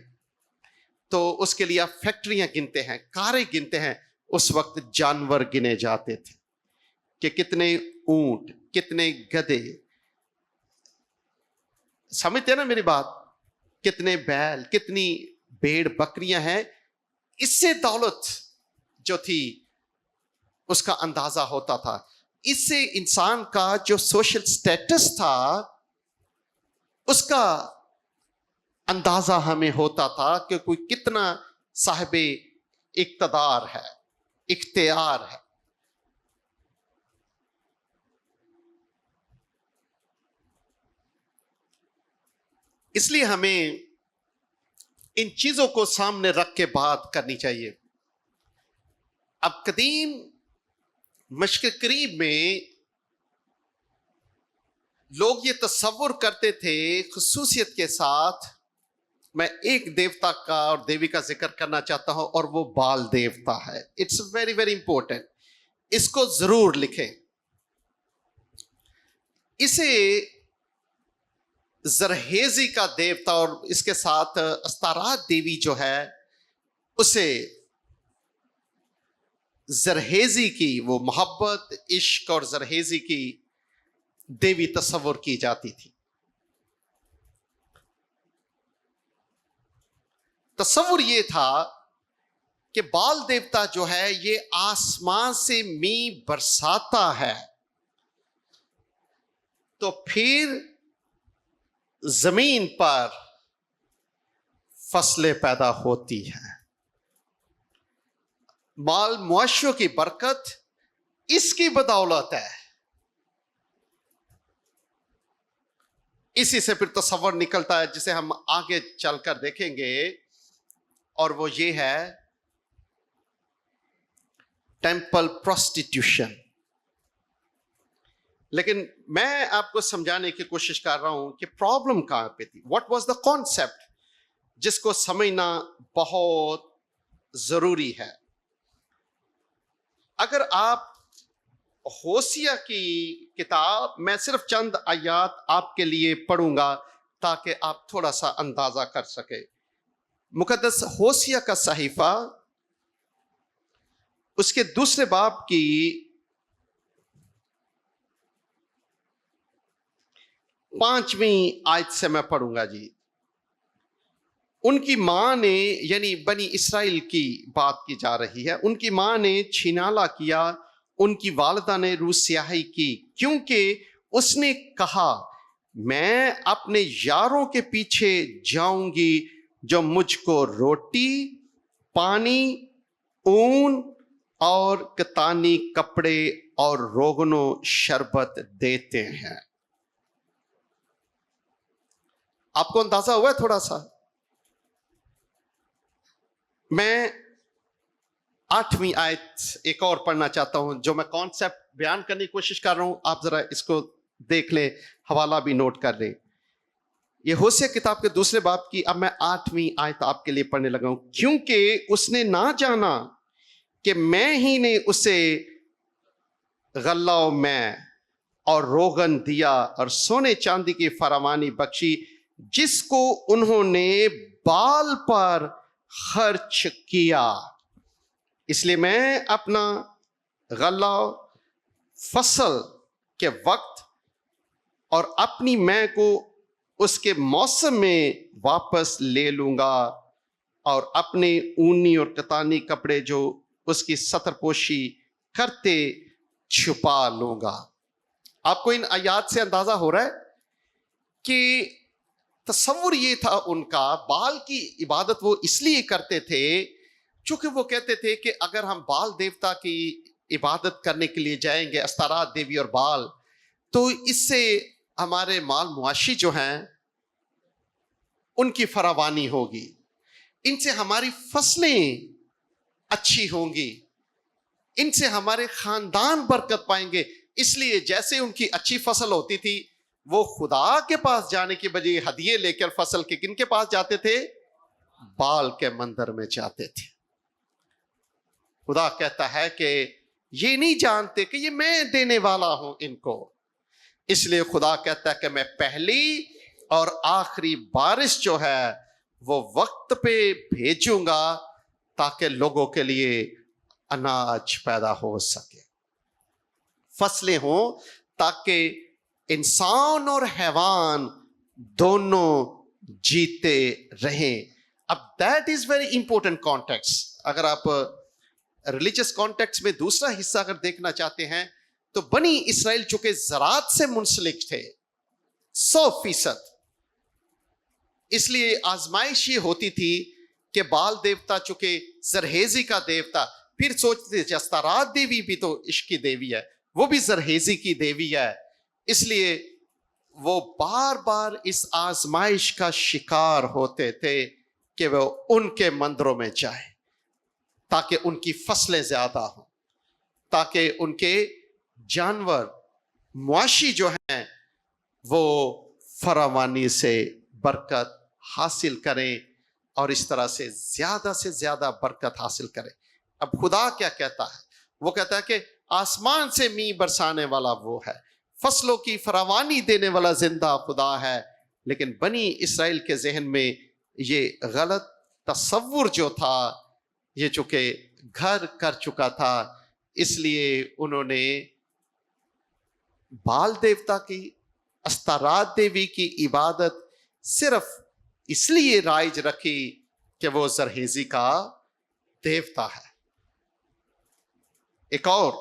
تو اس کے لیے آپ فیکٹریاں گنتے ہیں، کاریں گنتے ہیں، اس وقت جانور گنے جاتے تھے کہ کتنے اونٹ، کتنے گدھے، سمجھتے ہیں نا میری بات، کتنے بیل، کتنی بھیڑ بکریاں ہیں۔ اس سے دولت جو تھی اس کا اندازہ ہوتا تھا۔ اس سے انسان کا جو سوشل سٹیٹس تھا اس کا اندازہ ہمیں ہوتا تھا کہ کوئی کتنا صاحب اقتدار ہے، اختیار ہے. اس لیے ہمیں ان چیزوں کو سامنے رکھ کے بات کرنی چاہیے. اب قدیم مشرق قریب میں لوگ یہ تصور کرتے تھے خصوصیت کے ساتھ. میں ایک دیوتا کا اور دیوی کا ذکر کرنا چاہتا ہوں اور وہ بال دیوتا ہے. It's very very important. اس کو ضرور لکھیں. اسے زرہیزی کا دیوتا اور اس کے ساتھ استارات دیوی جو ہے اسے زرہیزی کی، وہ محبت، عشق اور زرہیزی کی دیوی تصور کی جاتی تھی. تصور یہ تھا کہ بال دیوتا جو ہے یہ آسمان سے می برساتا ہے تو پھر زمین پر فصلیں پیدا ہوتی ہیں. مال معاشیوں کی برکت اس کی بدولت ہے. اسی سے پھر تصور نکلتا ہے جسے ہم آگے چل کر دیکھیں گے، اور وہ یہ ہے ٹیمپل پروسٹیٹیوشن. لیکن میں آپ کو سمجھانے کی کوشش کر رہا ہوں کہ پرابلم کہاں پہ تھی. واٹ واز دا کانسیپٹ جس کو سمجھنا بہت ضروری ہے. اگر آپ ہوسیہ کی کتاب، میں صرف چند آیات آپ کے لیے پڑھوں گا تاکہ آپ تھوڑا سا اندازہ کر سکیں. مقدس ہوسیہ کا صحیفہ اس کے 2 باب کی 5ویں آیت سے میں پڑھوں گا جی. ان کی ماں نے، یعنی بنی اسرائیل کی بات کی جا رہی ہے، ان کی ماں نے چھینالا کیا، ان کی والدہ نے روح سیاہی کی، کیونکہ اس نے کہا میں اپنے یاروں کے پیچھے جاؤں گی جو مجھ کو روٹی، پانی، اون اور کتانی کپڑے اور روغن و شربت دیتے ہیں. آپ کو اندازہ ہوا ہے تھوڑا سا؟ میں 8ویں آیت ایک اور پڑھنا چاہتا ہوں جو میں کانسیپٹ بیان کرنے کی کوشش کر رہا ہوں. آپ ذرا اس کو دیکھ لیں، حوالہ بھی نوٹ کر لیں. یہ ہوسیہ کتاب کے 2 باب کی اب میں 8ویں آیت آپ کے لیے پڑھنے لگا ہوں. کیونکہ اس نے نہ جانا کہ میں ہی نے اسے غلہ و میں اور روغن دیا اور سونے چاندی کی فراوانی بخشی، جس کو انہوں نے بال پر خرچ کیا. اس لیے میں اپنا غلہ فصل کے وقت اور اپنی میں کو اس کے موسم میں واپس لے لوں گا، اور اپنے اونی اور کتانی کپڑے جو اس کی ستر پوشی کرتے چھپا لوں گا. آپ کو ان آیات سے اندازہ ہو رہا ہے کہ تصور یہ تھا ان کا. بال کی عبادت وہ اس لیے کرتے تھے چونکہ وہ کہتے تھے کہ اگر ہم بال دیوتا کی عبادت کرنے کے لیے جائیں گے، استارات دیوی اور بال، تو اس سے ہمارے مال معاشی جو ہیں ان کی فراوانی ہوگی، ان سے ہماری فصلیں اچھی ہوں گی، ان سے ہمارے خاندان برکت پائیں گے. اس لیے جیسے ان کی اچھی فصل ہوتی تھی وہ خدا کے پاس جانے کی بجائے ہدیے لے کر فصل کے کن کے پاس جاتے تھے؟ بال کے مندر میں جاتے تھے. خدا کہتا ہے کہ یہ نہیں جانتے کہ یہ میں دینے والا ہوں ان کو. اس لیے خدا کہتا ہے کہ میں پہلی اور آخری بارش جو ہے وہ وقت پہ بھیجوں گا تاکہ لوگوں کے لیے اناج پیدا ہو سکے، فصلیں ہوں، تاکہ انسان اور حیوان دونوں جیتے رہیں. اب that is very important context. اگر آپ ریلیجس کانٹیکسٹ میں دوسرا حصہ اگر دیکھنا چاہتے ہیں تو بنی اسرائیل چونکہ زراعت سے منسلک تھے 100%، اس لیے آزمائش یہ ہوتی تھی کہ بال دیوتا چونکہ زرہیزی کا دیوتا، پھر سوچتے تھے استارات دیوی بھی تو عشق کی دیوی ہے، وہ بھی زرہیزی کی دیوی ہے، اس لیے وہ بار بار اس آزمائش کا شکار ہوتے تھے کہ وہ ان کے مندروں میں جائیں تاکہ ان کی فصلیں زیادہ ہوں، تاکہ ان کے جانور مواشی جو ہیں وہ فراوانی سے برکت حاصل کریں اور اس طرح سے زیادہ برکت حاصل کریں۔ اب خدا کیا کہتا ہے؟ وہ کہتا ہے کہ آسمان سے می برسانے والا وہ ہے، فصلوں کی فراوانی دینے والا زندہ خدا ہے۔ لیکن بنی اسرائیل کے ذہن میں یہ غلط تصور جو تھا، یہ چونکہ گھر کر چکا تھا، اس لیے انہوں نے بال دیوتا کی، استارات دیوی کی عبادت صرف اس لیے رائج رکھی کہ وہ زرہیزی کا دیوتا ہے۔ ایک اور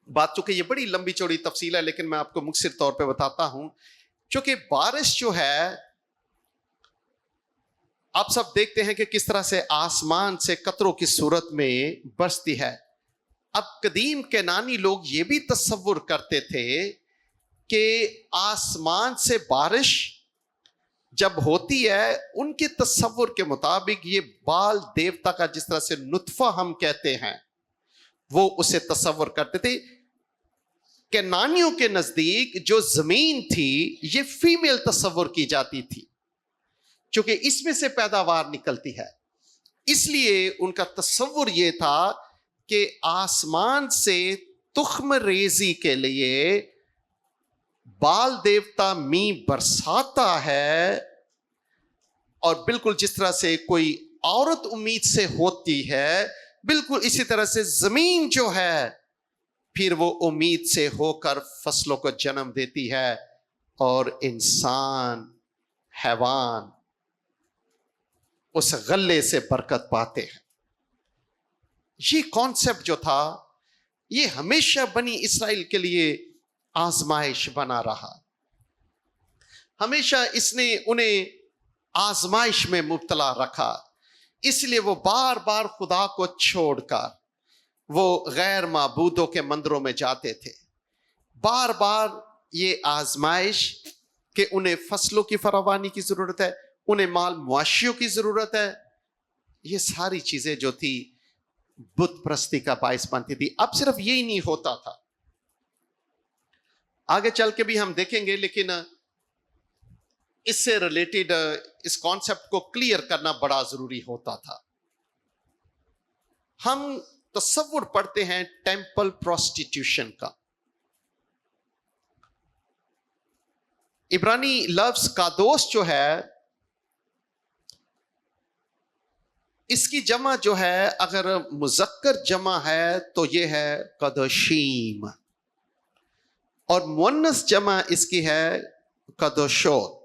بات، چونکہ یہ بڑی لمبی چوڑی تفصیل ہے لیکن میں آپ کو مختصر طور پہ بتاتا ہوں، چونکہ بارش جو ہے آپ سب دیکھتے ہیں کہ کس طرح سے آسمان سے قطروں کی صورت میں برستی ہے۔ اب قدیم کینانی لوگ یہ بھی تصور کرتے تھے کہ آسمان سے بارش جب ہوتی ہے، ان کے تصور کے مطابق یہ بال دیوتا کا جس طرح سے نطفہ ہم کہتے ہیں، وہ اسے تصور کرتے تھے۔ کینانیوں کے نزدیک جو زمین تھی یہ فیمیل تصور کی جاتی تھی، چونکہ اس میں سے پیداوار نکلتی ہے، اس لیے ان کا تصور یہ تھا کہ آسمان سے تخم ریزی کے لیے بال دیوتا می برساتا ہے، اور بالکل جس طرح سے کوئی عورت امید سے ہوتی ہے، بالکل اسی طرح سے زمین جو ہے پھر وہ امید سے ہو کر فصلوں کو جنم دیتی ہے، اور انسان، حیوان اس غلے سے برکت پاتے ہیں۔ یہ کانسیپٹ جو تھا یہ ہمیشہ بنی اسرائیل کے لیے آزمائش بنا رہا، ہمیشہ اس نے انہیں آزمائش میں مبتلا رکھا، اس لیے وہ بار بار خدا کو چھوڑ کر وہ غیر معبودوں کے مندروں میں جاتے تھے۔ بار بار یہ آزمائش کہ انہیں فصلوں کی فراوانی کی ضرورت ہے، انہیں مال مواشیوں کی ضرورت ہے، یہ ساری چیزیں جو تھی بت پرستی کا باعث بنتی تھی۔ اب صرف یہی نہیں ہوتا تھا، آگے چل کے بھی ہم دیکھیں گے، لیکن اس سے ریلیٹڈ اس کانسیپٹ کو کلیئر کرنا بڑا ضروری ہوتا تھا۔ ہم تصور پڑھتے ہیں ٹیمپل پروسٹیٹیوشن کا۔ عبرانی لفظ قادوس جو ہے، اس کی جمع جو ہے اگر مذکر جمع ہے تو یہ ہے قدوشیم، اور مؤنث جمع اس کی ہے قدوشوت۔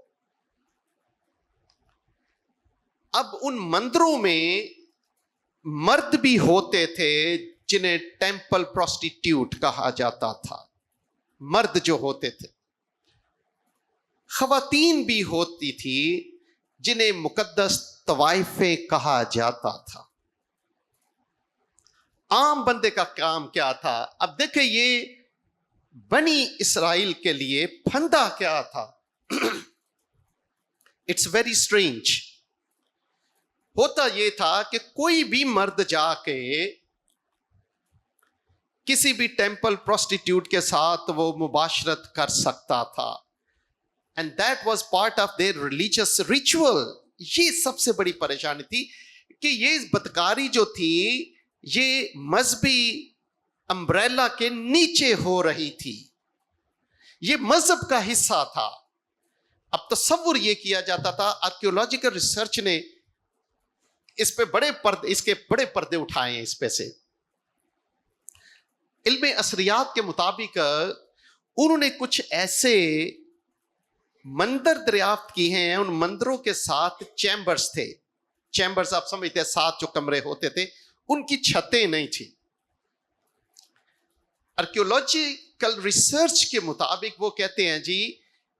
اب ان مندروں میں مرد بھی ہوتے تھے جنہیں ٹیمپل پروسٹیٹیوٹ کہا جاتا تھا، مرد جو ہوتے تھے، خواتین بھی ہوتی تھی جنہیں مقدس طوائفیں کہا جاتا تھا۔ عام بندے کا کام کیا تھا؟ اب دیکھیں یہ بنی اسرائیل کے لیے پھندا کیا تھا؟ It's very strange. ہوتا یہ تھا کہ کوئی بھی مرد جا کے کسی بھی ٹیمپل پروسٹیٹیوٹ کے ساتھ وہ مباشرت کر سکتا تھا، and that was part of their religious ritual۔ یہ سب سے بڑی پریشانی تھی کہ یہ بدکاری جو تھی یہ مذہبی امبریلا کے نیچے ہو رہی تھی، یہ مذہب کا حصہ تھا۔ اب تصور یہ کیا جاتا تھا، آرکیولوجیکل ریسرچ نے اس پہ اس کے بڑے پردے اٹھائے ہیں۔ اس پہ سے علم اثریات کے مطابق انہوں نے کچھ ایسے مندر دریافت کی ہیں، ان مندروں کے ساتھ چیمبرز تھے، چیمبرز آپ سمجھتے ہیں، 7 جو کمرے ہوتے تھے، ان کی چھتیں نہیں تھی۔ آرکیولوجیکل ریسرچ کے مطابق وہ کہتے ہیں جی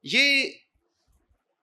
یہ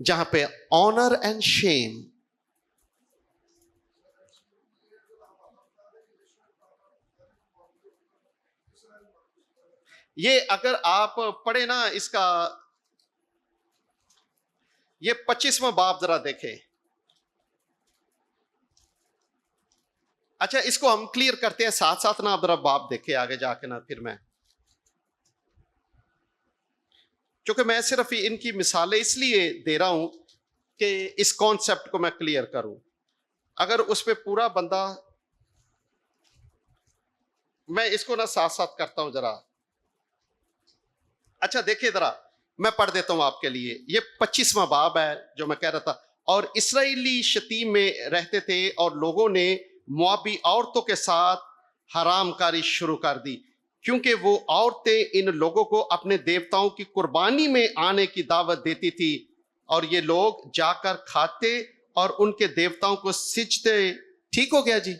جہاں پہ آنر اینڈ شیم. یہ اگر آپ پڑھیں نا اس کا یہ 25واں باب ذرا دیکھیں. اچھا اس کو ہم کلیئر کرتے ہیں ساتھ ساتھ نا. آپ ذرا باب دیکھیں آگے جا کے نا. پھر میں چونکہ میں صرف ان کی مثالیں اس لیے دے رہا ہوں کہ اس کانسیپٹ کو میں کلیئر کروں. اگر اس پہ پورا بندہ میں اس کو نا ساتھ ساتھ کرتا ہوں ذرا. اچھا دیکھیں ذرا میں پڑھ دیتا ہوں آپ کے لیے. یہ 25واں باب ہے جو میں کہہ رہا تھا. اور اسرائیلی شتیم میں رہتے تھے اور لوگوں نے موابی عورتوں کے ساتھ حرام کاری شروع کر دی کیونکہ وہ عورتیں ان لوگوں کو اپنے دیوتاؤں کی قربانی میں آنے کی دعوت دیتی تھی اور یہ لوگ جا کر کھاتے اور ان کے دیوتاؤں کو سجدے. ٹھیک ہو گیا جی.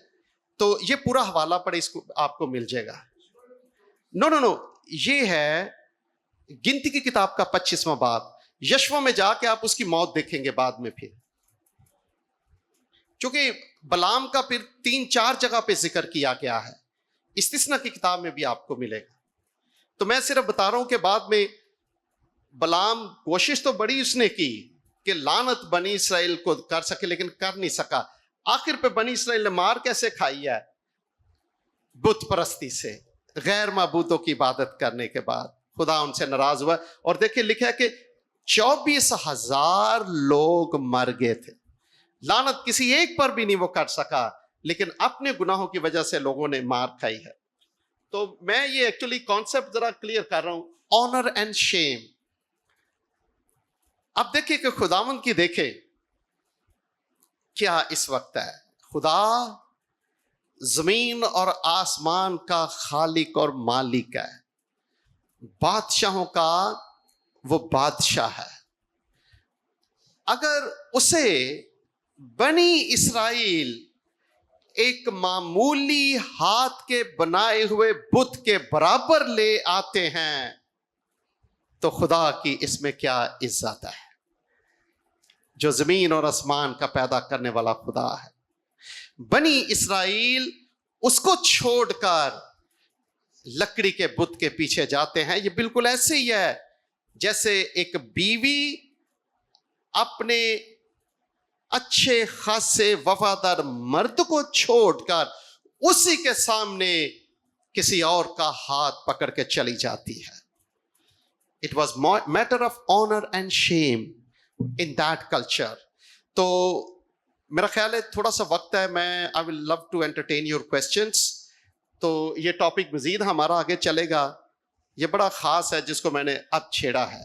تو یہ پورا حوالہ پڑھے اس کو آپ کو مل جائے گا. نو یہ ہے گنتی کی کتاب کا 25واں باب. یشوع میں جا کے آپ اس کی موت دیکھیں گے بعد میں. پھر چونکہ بلام کا پھر 3-4 جگہ پہ ذکر کیا گیا ہے. استثنا کی کتاب میں بھی آپ کو ملے گا. تو میں صرف بتا رہا ہوں کہ بعد میں بلام کوشش تو بڑی اس نے کی کہ لعنت بنی اسرائیل کو کر سکے لیکن کر نہیں سکا. آخر پہ بنی اسرائیل نے مار کیسے کھائی ہے؟ بت پرستی سے، غیر معبودوں کی عبادت کرنے کے بعد خدا ان سے ناراض ہوا. اور دیکھیں لکھا ہے کہ 24,000 لوگ مر گئے تھے. لعنت کسی ایک پر بھی نہیں وہ کر سکا لیکن اپنے گناہوں کی وجہ سے لوگوں نے مار کھائی ہے. تو میں یہ ایکچولی کانسیپٹ ذرا کلیئر کر رہا ہوں. Honour and shame. اب دیکھیں کہ خداوند کی دیکھیں کیا اس وقت ہے. خدا زمین اور آسمان کا خالق اور مالک ہے. بادشاہوں کا وہ بادشاہ ہے. اگر اسے بنی اسرائیل ایک معمولی ہاتھ کے بنائے ہوئے بت کے برابر لے آتے ہیں تو خدا کی اس میں کیا عزت ہے جو زمین اور آسمان کا پیدا کرنے والا خدا ہے. بنی اسرائیل اس کو چھوڑ کر لکڑی کے بت کے پیچھے جاتے ہیں. یہ بالکل ایسے ہی ہے جیسے ایک بیوی اپنے اچھے خاصے وفادار مرد کو چھوڑ کر اسی کے سامنے کسی اور کا ہاتھ پکڑ کے چلی جاتی ہے. It was matter of honor and shame in that culture. تو میرا خیال ہے تھوڑا سا وقت ہے. میں I will love to entertain your questions. تو یہ ٹاپک مزید ہمارا آگے چلے گا. یہ بڑا خاص ہے جس کو میں نے اب چھیڑا ہے.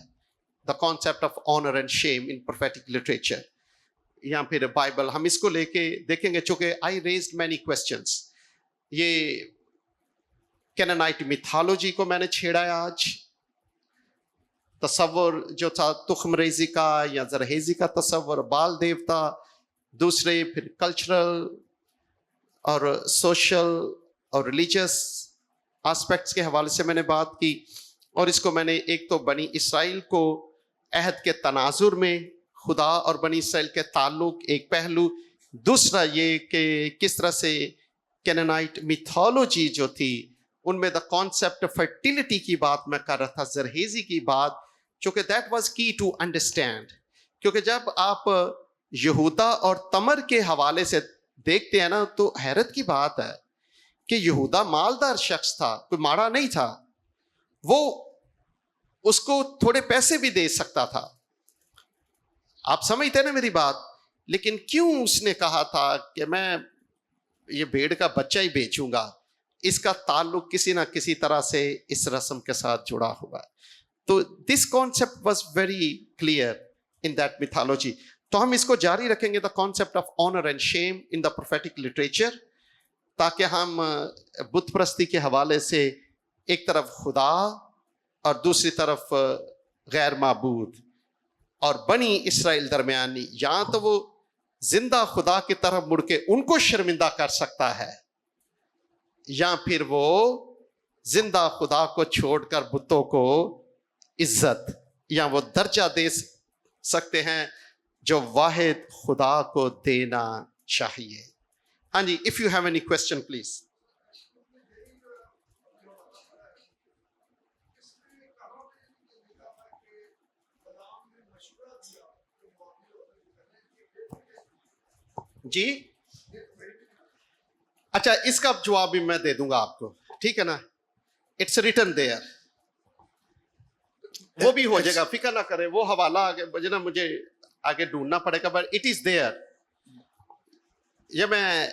The concept of honor and shame in prophetic literature. یا پھر بائبل ہم اس کو لے کے دیکھیں گے چونکہ I raised many questions. یہ کینانائٹ میتھالوجی کو میں نے چھیڑا ہے آج. تصور جو تھا تخم ریزی کا یا زرہیزی کا تصور، بال دیوتا، دوسرے پھر کلچرل اور سوشل اور ریلیجس آسپیکٹس کے حوالے سے میں نے بات کی. اور اس کو میں نے ایک تو بنی اسرائیل کو عہد کے تناظر میں خدا اور بنی اسرائیل کے تعلق ایک پہلو، دوسرا یہ کہ کس طرح سے کینانائٹ میتھولوجی جو تھی ان میں دا کانسیپٹ فرٹیلٹی کی بات میں کر رہا تھا، زرہیزی کی بات، چونکہ دیٹ واز کی ٹو انڈرسٹینڈ. کیونکہ جب آپ یہودا اور تمر کے حوالے سے دیکھتے ہیں نا تو حیرت کی بات ہے کہ یہودا مالدار شخص تھا، کوئی ماڑا نہیں تھا. وہ اس کو تھوڑے پیسے بھی دے سکتا تھا. آپ سمجھتے ہیں نا میری بات؟ لیکن کیوں اس نے کہا تھا کہ میں یہ بھیڑ کا بچہ ہی بیچوں گا؟ اس کا تعلق کسی نہ کسی طرح سے اس رسم کے ساتھ جڑا ہوا. تو this concept was very clear in that mythology. تو ہم اس کو جاری رکھیں گے، the concept of honour and shame in the prophetic literature, تاکہ ہم بت پرستی کے حوالے سے ایک طرف خدا اور دوسری طرف غیر معبود اور بنی اسرائیل درمیانی، یا تو وہ زندہ خدا کی طرف مڑ کے ان کو شرمندہ کر سکتا ہے یا پھر وہ زندہ خدا کو چھوڑ کر بتوں کو عزت یا وہ درجہ دے سکتے ہیں جو واحد خدا کو دینا چاہیے. ہاں جی, if you have any question please. جی اچھا, اس کا جواب بھی میں دے دوں گا آپ کو, ٹھیک ہے نا. اٹس ریٹن دیئر, وہ بھی ہو جائے گا, فکر نہ کریں. وہ حوالہ آگے نا مجھے آگے ڈھونڈنا پڑے گا, بٹ اٹ از دیئر. یہ میں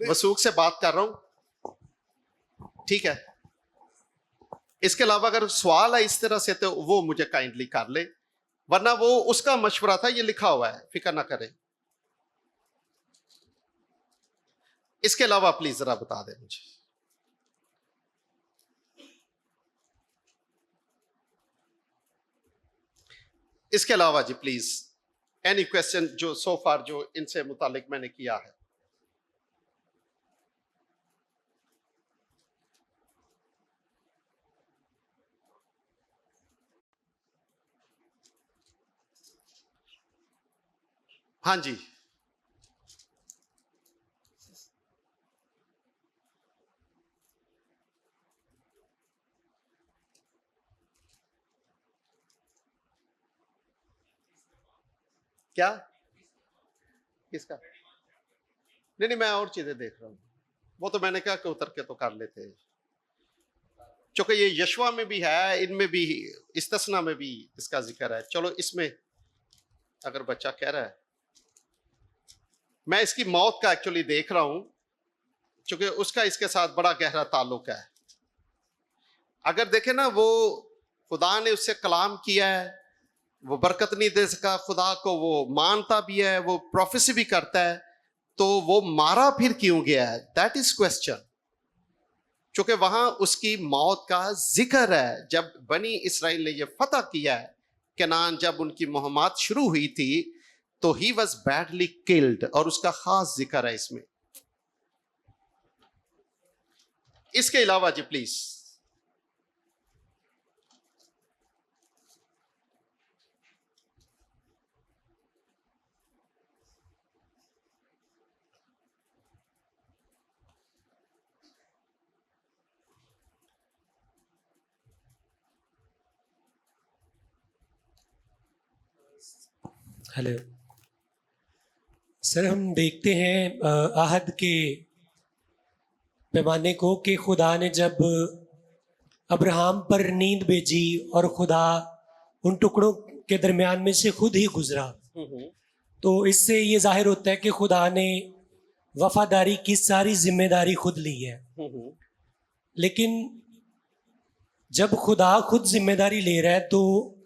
وثوق سے بات کر رہا ہوں, ٹھیک ہے. اس کے علاوہ اگر سوال ہے اس طرح سے تو وہ مجھے کائنڈلی کر لے, ورنہ وہ اس کا مشورہ تھا, یہ لکھا ہوا ہے, فکر نہ کریں. اس کے علاوہ پلیز ذرا بتا دیں مجھے. اس کے علاوہ جی پلیز اینی کوشچن جو سو فار جو ان سے متعلق میں نے کیا ہے. ہاں جی, کیا کس کا؟ نہیں میں اور چیزیں دیکھ رہا ہوں. وہ تو میں نے کہا کہ اتر کے تو کر لیتے, چونکہ یہ یشوا میں بھی ہے, ان میں بھی, استثنا میں بھی اس کا ذکر ہے. چلو اس میں اگر بچہ کہہ رہا ہے, میں اس کی موت کا ایکچولی دیکھ رہا ہوں, چونکہ اس کا اس کے ساتھ بڑا گہرا تعلق ہے. اگر دیکھیں نا, وہ خدا نے اس سے کلام کیا ہے, وہ برکت نہیں دے سکا خدا کو, وہ مانتا بھی ہے, وہ پروفیسی بھی کرتا ہے, تو وہ مارا پھر کیوں گیا ہے؟ That is question. چونکہ وہاں اس کی موت کا ذکر ہے. جب بنی اسرائیل نے یہ فتح کیا ہے کنعان, جب ان کی مہمات شروع ہوئی تھی, تو ہی واز بیڈلی کلڈ, اور اس کا خاص ذکر ہے اس میں. اس کے علاوہ جی پلیز. ہلو سر, ہم دیکھتے ہیں عہد کے پیمانے کو کہ خدا نے جب ابراہم پر نیند بھیجی اور خدا ان ٹکڑوں کے درمیان میں سے خود ہی گزرا, تو اس سے یہ ظاہر ہوتا ہے کہ خدا نے وفاداری کی ساری ذمہ داری خود لی ہے. لیکن جب خدا خود ذمہ داری لے رہا ہے, تو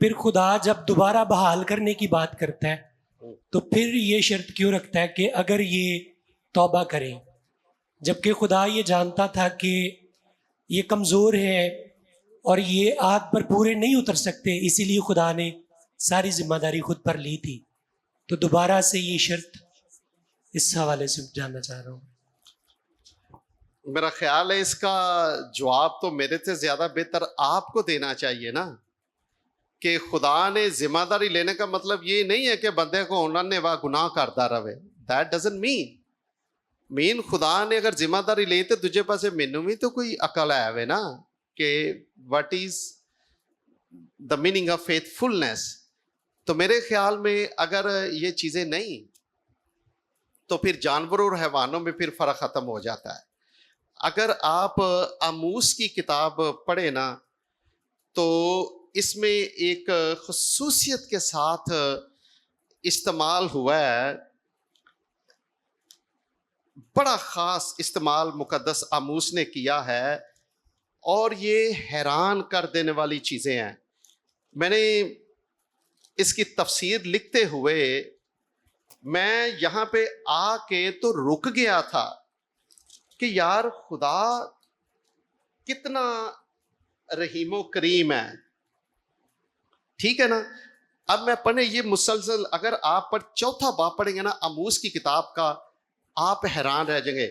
پھر خدا جب دوبارہ بحال کرنے کی بات کرتا ہے تو پھر یہ شرط کیوں رکھتا ہے کہ اگر یہ توبہ کریں, جبکہ خدا یہ جانتا تھا کہ یہ کمزور ہے اور یہ عہد پر پورے نہیں اتر سکتے, اسی لیے خدا نے ساری ذمہ داری خود پر لی تھی. تو دوبارہ سے یہ شرط اس حوالے سے جاننا چاہ رہا ہوں. میرا خیال ہے اس کا جواب تو میرے سے زیادہ بہتر آپ کو دینا چاہیے نا, کہ خدا نے ذمہ داری لینے کا مطلب یہ نہیں ہے کہ بندے کو انہوں نے وہ گناہ کرتا رہے. دیٹ ڈزنٹ مین خدا نے اگر ذمہ داری لی تو تجھے پاس مینوں بھی تو کوئی عقل ہے وے نا, کہ what is the meaning of faithfulness. تو میرے خیال میں اگر یہ چیزیں نہیں تو پھر جانوروں اور حیوانوں میں پھر فرق ختم ہو جاتا ہے. اگر آپ آموس کی کتاب پڑھیں نا, تو اس میں ایک خصوصیت کے ساتھ استعمال ہوا ہے, بڑا خاص استعمال مقدس آموس نے کیا ہے, اور یہ حیران کر دینے والی چیزیں ہیں. میں نے اس کی تفسیر لکھتے ہوئے میں یہاں پہ آ کے تو رک گیا تھا کہ یار خدا کتنا رحیم و کریم ہے, ٹھیک ہے نا. اب میں پڑھیں یہ مسلسل, اگر آپ پر چوتھا باب پڑھیں گے نا آموس کی کتاب کا, آپ حیران رہ جائیں گے.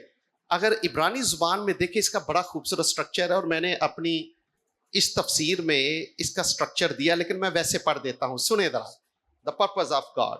اگر عبرانی زبان میں دیکھیں, اس کا بڑا خوبصورت سٹرکچر ہے, اور میں نے اپنی اس تفسیر میں اس کا سٹرکچر دیا, لیکن میں ویسے پڑھ دیتا ہوں, سنیں ذرا. the purpose of God.